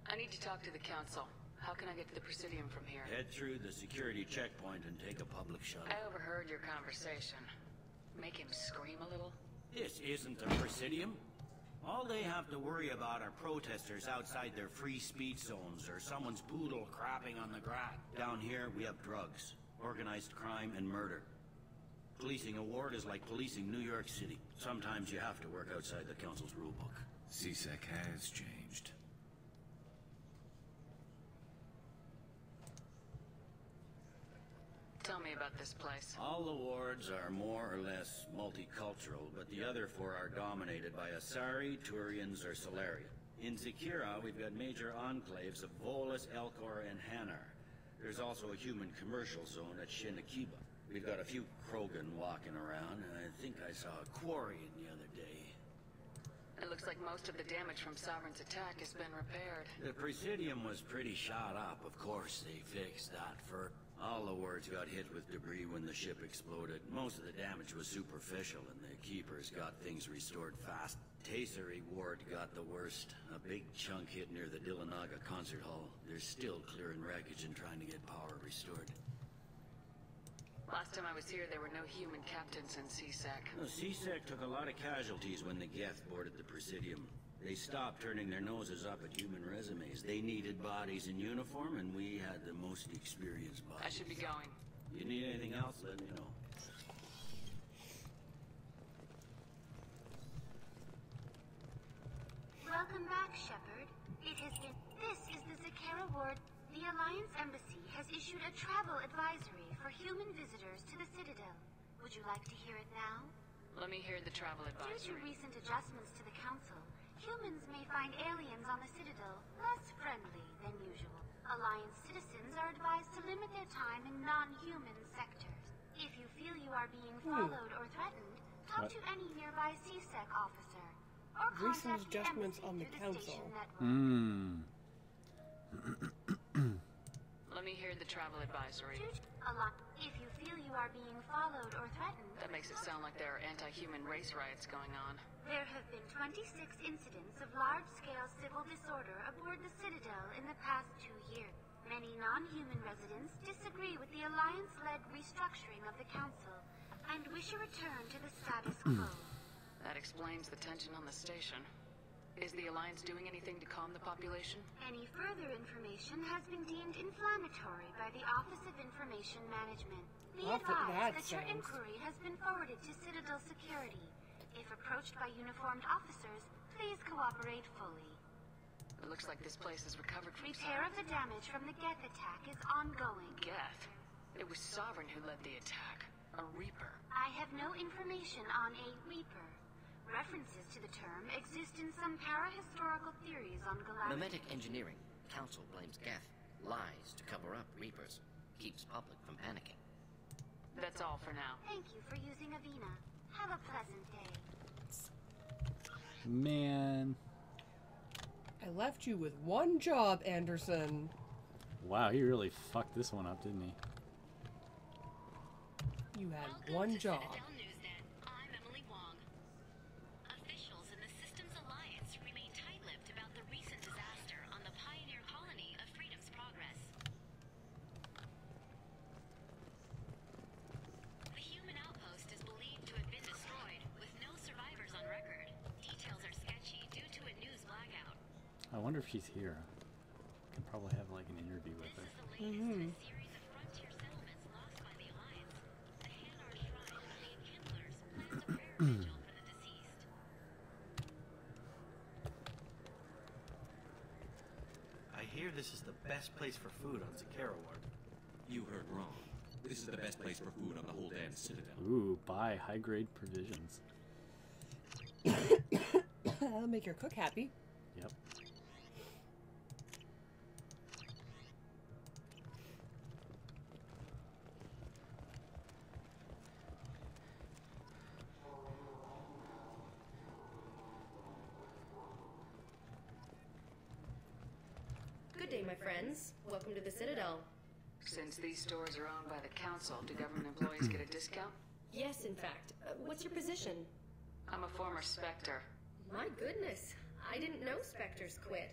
I need to talk to the council. How can I get to the Presidium from here? Head through the security checkpoint and take a public shuttle. I overheard your conversation. Make him scream a little? This isn't the Presidium. All they have to worry about are protesters outside their free speech zones or someone's poodle crapping on the grass. Down here, we have drugs, organized crime, and murder. Policing a ward is like policing New York City. Sometimes you have to work outside the council's rulebook. CSEC has changed. Tell me about this place. All the wards are more or less multicultural, but the other four are dominated by Asari, Turians, or Solaria. In Zakira, we've got major enclaves of Volus, Elcor, and Hanar. There's also a human commercial zone at Shinakiba. We've got a few Krogan walking around, and I think I saw a Quarian the other day. It looks like most of the damage from Sovereign's attack has been repaired. The Presidium was pretty shot up. Of course, they fixed that for... All the wards got hit with debris when the ship exploded. Most of the damage was superficial, and the Keepers got things restored fast. Tayseri ward got the worst. A big chunk hit near the Dillanaga concert hall. They're still clearing wreckage and trying to get power restored. Last time I was here, there were no human captains in CSEC. The CSEC took a lot of casualties when the Geth boarded the Presidium. They stopped turning their noses up at human resumes. They needed bodies in uniform, and we had the most experienced bodies. I should be going. You need anything else, let me know. Welcome back, Shepard. It has been... This is the Zakera ward. The Alliance Embassy has issued a travel advisory for human visitors to the Citadel. Would you like to hear it now? Let me hear the travel advisory. Due to recent adjustments to the Council, humans may find aliens on the Citadel less friendly than usual. Alliance citizens are advised to limit their time in non-human sectors. If you feel you are being followed or threatened, talk to any nearby CSEC officer. Or Recent contact adjustments the on the council. Let me hear the travel advisory. If you feel you are being followed or threatened... That makes it sound like there are anti-human race riots going on. There have been 26 incidents of large-scale civil disorder aboard the Citadel in the past 2 years. Many non-human residents disagree with the Alliance-led restructuring of the Council and wish a return to the status quo. That explains the tension on the station. Is the Alliance doing anything to calm the population? Any further information has been deemed inflammatory by the Office of Information Management. Be advised that your inquiry has been forwarded to Citadel Security. If approached by uniformed officers, please cooperate fully. It looks like this place is recovered from... Repair of the damage from the Geth attack is ongoing. Geth? It was Sovereign who led the attack. A Reaper. I have no information on a Reaper. References to the term exist in some parahistorical theories on Galactic... Memetic engineering. Council blames Geth. Lies to cover up Reapers. Keeps public from panicking. That's all for now. Thank you for using Avina. Have a pleasant day. Man. I left you with one job, Anderson. Wow, he really fucked this one up, didn't he? You had one job. I'm Emily Wong. Officials in the Systems Alliance remain tight-lipped about the recent disaster on the pioneer colony of Freedom's Progress. The human outpost is believed to have been destroyed, with no survivors on record. Details are sketchy due to a news blackout. I wonder if she's here. I can probably have like an interview with her. I hear this is the best place for food on Zakera ward. You heard wrong. This is the best place for food on the whole damn Citadel. Ooh, buy high-grade provisions. That'll make your cook happy. Yep. my friends. Welcome to the Citadel. Since these stores are owned by the Council, do government employees get a discount? Yes, in fact. What's your position? I'm a former Spectre. My goodness. I didn't know Spectres quit.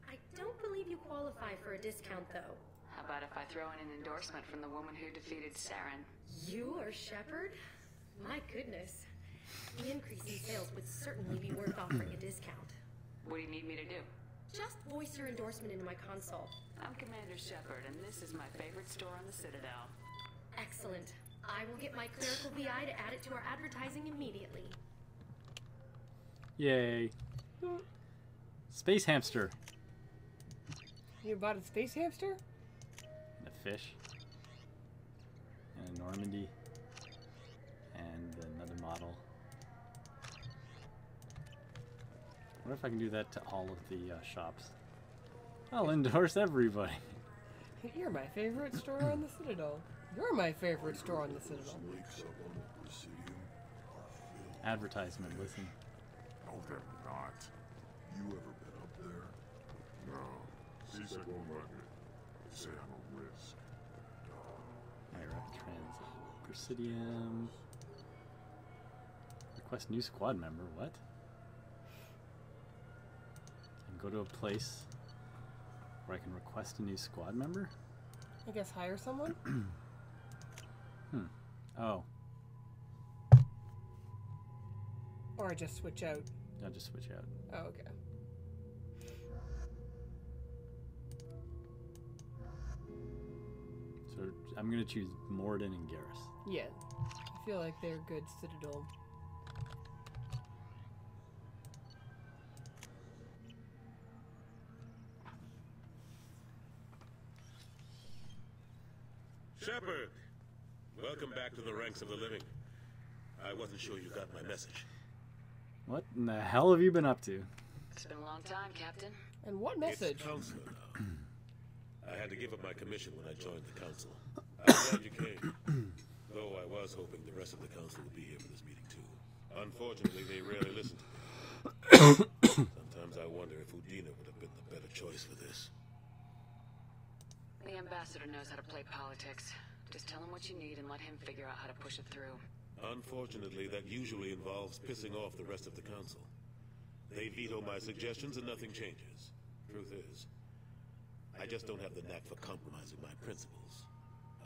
I don't believe you qualify for a discount, though. How about if I throw in an endorsement from the woman who defeated Saren? You are Shepard? My goodness. The increase in sales would certainly be worth offering a discount. What do you need me to do? Just voice your endorsement into my console. I'm Commander Shepard, and this is my favorite store on the Citadel. Excellent. I will get my clerical VI to add it to our advertising immediately. Yay. Space hamster. You bought a space hamster? And a fish. And a Normandy. And another model. What if I can do that to all of the shops? I'll endorse everybody. You're my favorite store on the Citadel. You're my favorite store on the Citadel. Advertisement, listen. No, they're not. You ever been up there? No. CSEC won't let me. They say I'm a risk. Myra Presidium. Request new squad member. What? And go to a place where I can request a new squad member? I guess hire someone? Oh. Or just switch out? I'll just switch out. Oh, okay. So I'm going to choose Morden and Garrus. Yeah. I feel like they're good Citadel. Shepard! Welcome back to the ranks of the living. I wasn't sure you got my message. What in the hell have you been up to? It's been a long time, Captain. And what message? It's Counselor now. I had to give up my commission when I joined the Council. I'm glad you came. Though I was hoping the rest of the Council would be here for this meeting too. Unfortunately, they rarely listen to me. Sometimes I wonder if Udina would have been the better choice for this. The Ambassador knows how to play politics. Just tell him what you need and let him figure out how to push it through. Unfortunately, that usually involves pissing off the rest of the Council. They veto my suggestions and nothing changes. Truth is, I just don't have the knack for compromising my principles.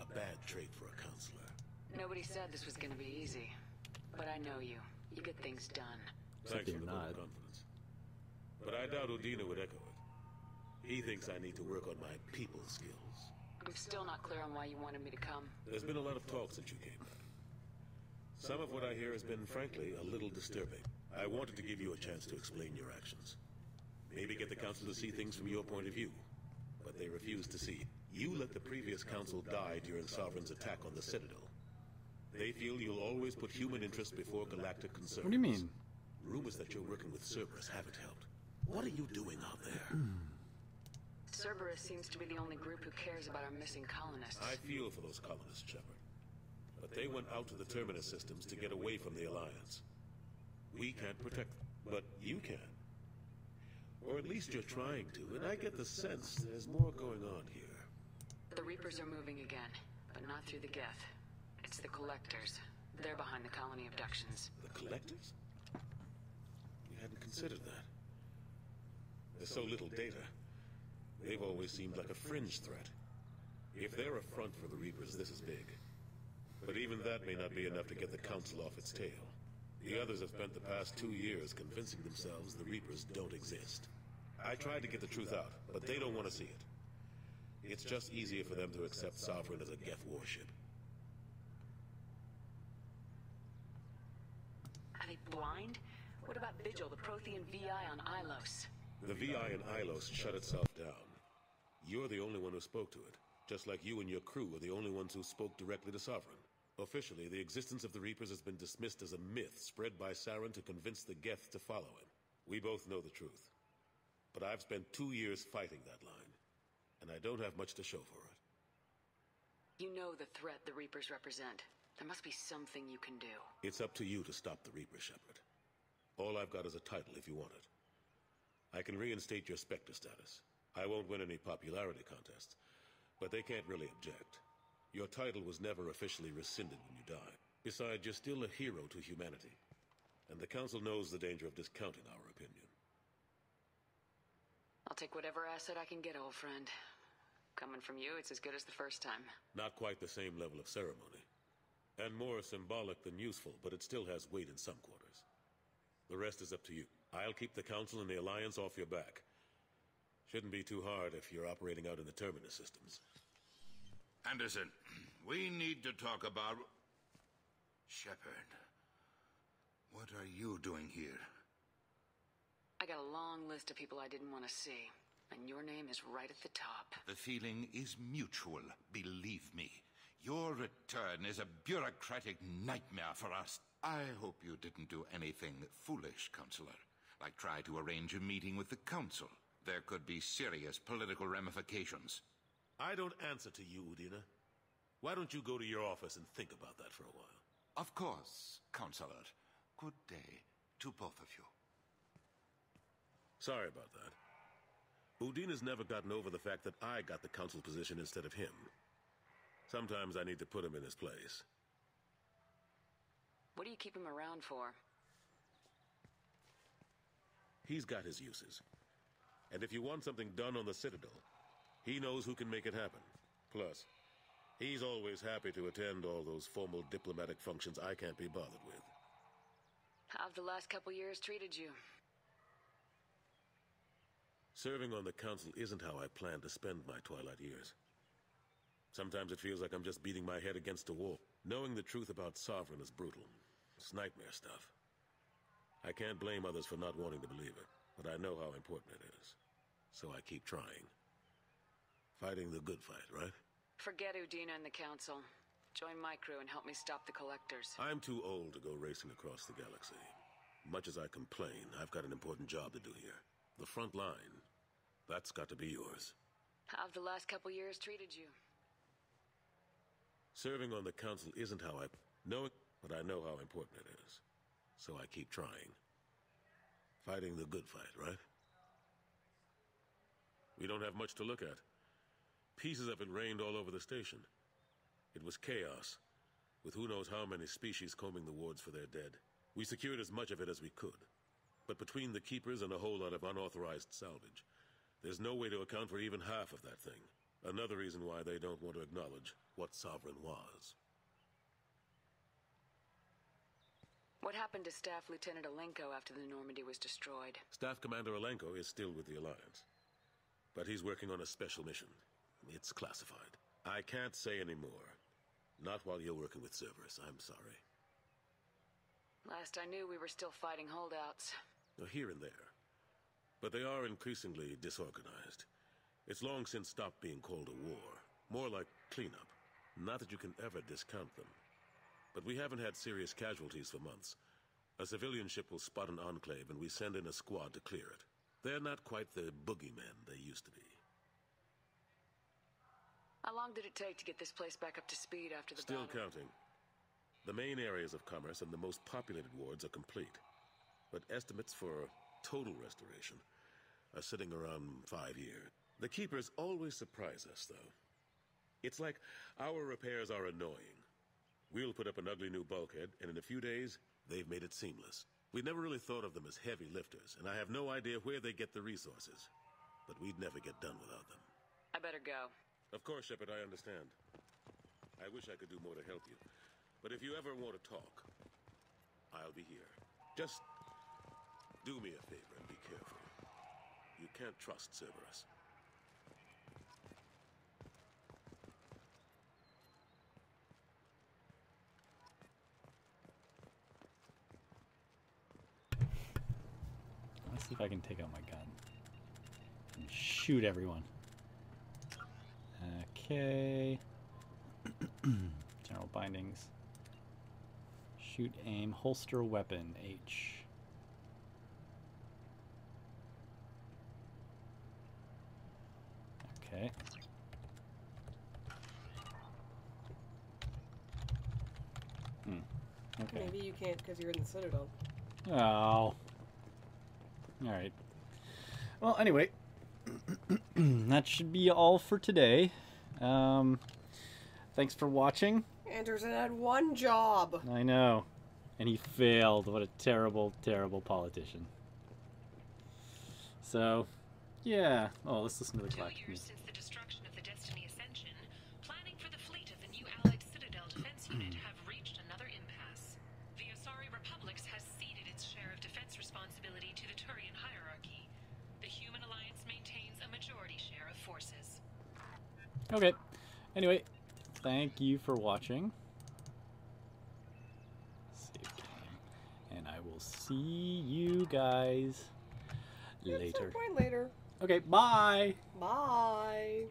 A bad trait for a counselor. Nobody said this was gonna be easy. But I know you. You get things done. Thanks for the vote of confidence. But I doubt Udina would echo it. He thinks I need to work on my people skills. I'm still not clear on why you wanted me to come. There's been a lot of talk since you came back. Some of what I hear has been, frankly, a little disturbing. I wanted to give you a chance to explain your actions. Maybe get the Council to see things from your point of view. But they refuse to see. You let the previous Council die during Sovereign's attack on the Citadel. They feel you'll always put human interest before galactic concerns. What do you mean? Rumors that you're working with Cerberus haven't helped. What are you doing out there? Cerberus seems to be the only group who cares about our missing colonists. I feel for those colonists, Shepard. But they went out to the Terminus systems to get away from the Alliance. We can't protect them, but you can. Or at least you're trying to, and I get the sense there's more going on here. The Reapers are moving again, but not through the Geth. It's the Collectors. They're behind the colony abductions. The Collectors? We hadn't considered that. There's so little data. They've always seemed like a fringe threat. If they're a front for the Reapers, this is big. But even that may not be enough to get the Council off its tail. The others have spent the past 2 years convincing themselves the Reapers don't exist. I tried to get the truth out, but they don't want to see it. It's just easier for them to accept Sovereign as a Geth warship. Are they blind? What about Vigil, the Prothean VI on Ilos? The VI in Ilos shut itself down. You're the only one who spoke to it, just like you and your crew are the only ones who spoke directly to Sovereign. Officially, the existence of the Reapers has been dismissed as a myth spread by Saren to convince the Geth to follow him. We both know the truth. But I've spent 2 years fighting that line, and I don't have much to show for it. You know the threat the Reapers represent. There must be something you can do. It's up to you to stop the Reaper, Shepard. All I've got is a title if you want it. I can reinstate your Spectre status. I won't win any popularity contests, but they can't really object. Your title was never officially rescinded when you died. Besides, you're still a hero to humanity, and the Council knows the danger of discounting our opinion. I'll take whatever asset I can get, old friend. Coming from you, it's as good as the first time. Not quite the same level of ceremony, and more symbolic than useful, but it still has weight in some quarters. The rest is up to you. I'll keep the Council and the Alliance off your back. Shouldn't be too hard if you're operating out in the Terminus systems. Anderson, we need to talk about... Shepard. What are you doing here? I got a long list of people I didn't want to see, and your name is right at the top. The feeling is mutual, believe me. Your return is a bureaucratic nightmare for us. I hope you didn't do anything foolish, Counselor, like try to arrange a meeting with the Council. There could be serious political ramifications. I don't answer to you, Udina. Why don't you go to your office and think about that for a while? Of course, Counselor. Good day to both of you. Sorry about that. Udina's never gotten over the fact that I got the Council position instead of him. Sometimes I need to put him in his place. What do you keep him around for? He's got his uses. And if you want something done on the Citadel, he knows who can make it happen. Plus, he's always happy to attend all those formal diplomatic functions I can't be bothered with. How've the last couple years treated you? Serving on the Council isn't how I plan to spend my twilight years. Sometimes it feels like I'm just beating my head against a wall. Knowing the truth about Sovereign is brutal. It's nightmare stuff. I can't blame others for not wanting to believe it, but I know how important it is. So I keep trying. Fighting the good fight, right? Forget Udina and the Council. Join my crew and help me stop the Collectors. I'm too old to go racing across the galaxy. Much as I complain, I've got an important job to do here. The front line. That's got to be yours. How've the last couple years treated you? Serving on the Council isn't how I know it, but I know how important it is. So I keep trying. Fighting the good fight, right? We don't have much to look at. Pieces of it rained all over the station. It was chaos, with who knows how many species combing the wards for their dead. We secured as much of it as we could. But between the Keepers and a whole lot of unauthorized salvage, there's no way to account for even half of that thing. Another reason why they don't want to acknowledge what Sovereign was. What happened to Staff Lieutenant Alenko after the Normandy was destroyed? Staff Commander Alenko is still with the Alliance. But he's working on a special mission. It's classified. I can't say any more. Not while you're working with Cerberus, I'm sorry. Last I knew, we were still fighting holdouts. Here and there. But they are increasingly disorganized. It's long since stopped being called a war. More like cleanup. Not that you can ever discount them. But we haven't had serious casualties for months. A civilian ship will spot an enclave and we send in a squad to clear it. They're not quite the boogeymen they used to be. How long did it take to get this place back up to speed after the Still battle? counting. The main areas of commerce and the most populated wards are complete. But estimates for total restoration are sitting around 5 years. The Keepers always surprise us, though. It's like our repairs are annoying. We'll put up an ugly new bulkhead, and in a few days, they've made it seamless. We never really thought of them as heavy lifters, and I have no idea where they get the resources. But we'd never get done without them. I better go. Of course, Shepard, I understand. I wish I could do more to help you. But if you ever want to talk, I'll be here. Just do me a favor and be careful. You can't trust Cerberus. Let's see if I can take out my gun and shoot everyone. Okay. General bindings. Shoot, aim, holster weapon, H. Okay. Okay. Maybe you can't because you're in the Citadel. Oh. Alright. Well, anyway. that should be all for today. Thanks for watching. Anderson had one job. I know. And he failed. What a terrible, terrible politician. So, yeah. Oh, let's listen to the clap. 2 years since the destruction of the Destiny Ascension, planning for the fleet of the new Allied Citadel Defense Unit have reached another impasse. The Asari Republics has ceded its share of defense responsibility to the Turian hierarchy. The Human Alliance maintains a majority share of forces. Okay. Anyway, thank you for watching. Save game. And I will see you guys later. At some point later. Okay, bye! Bye!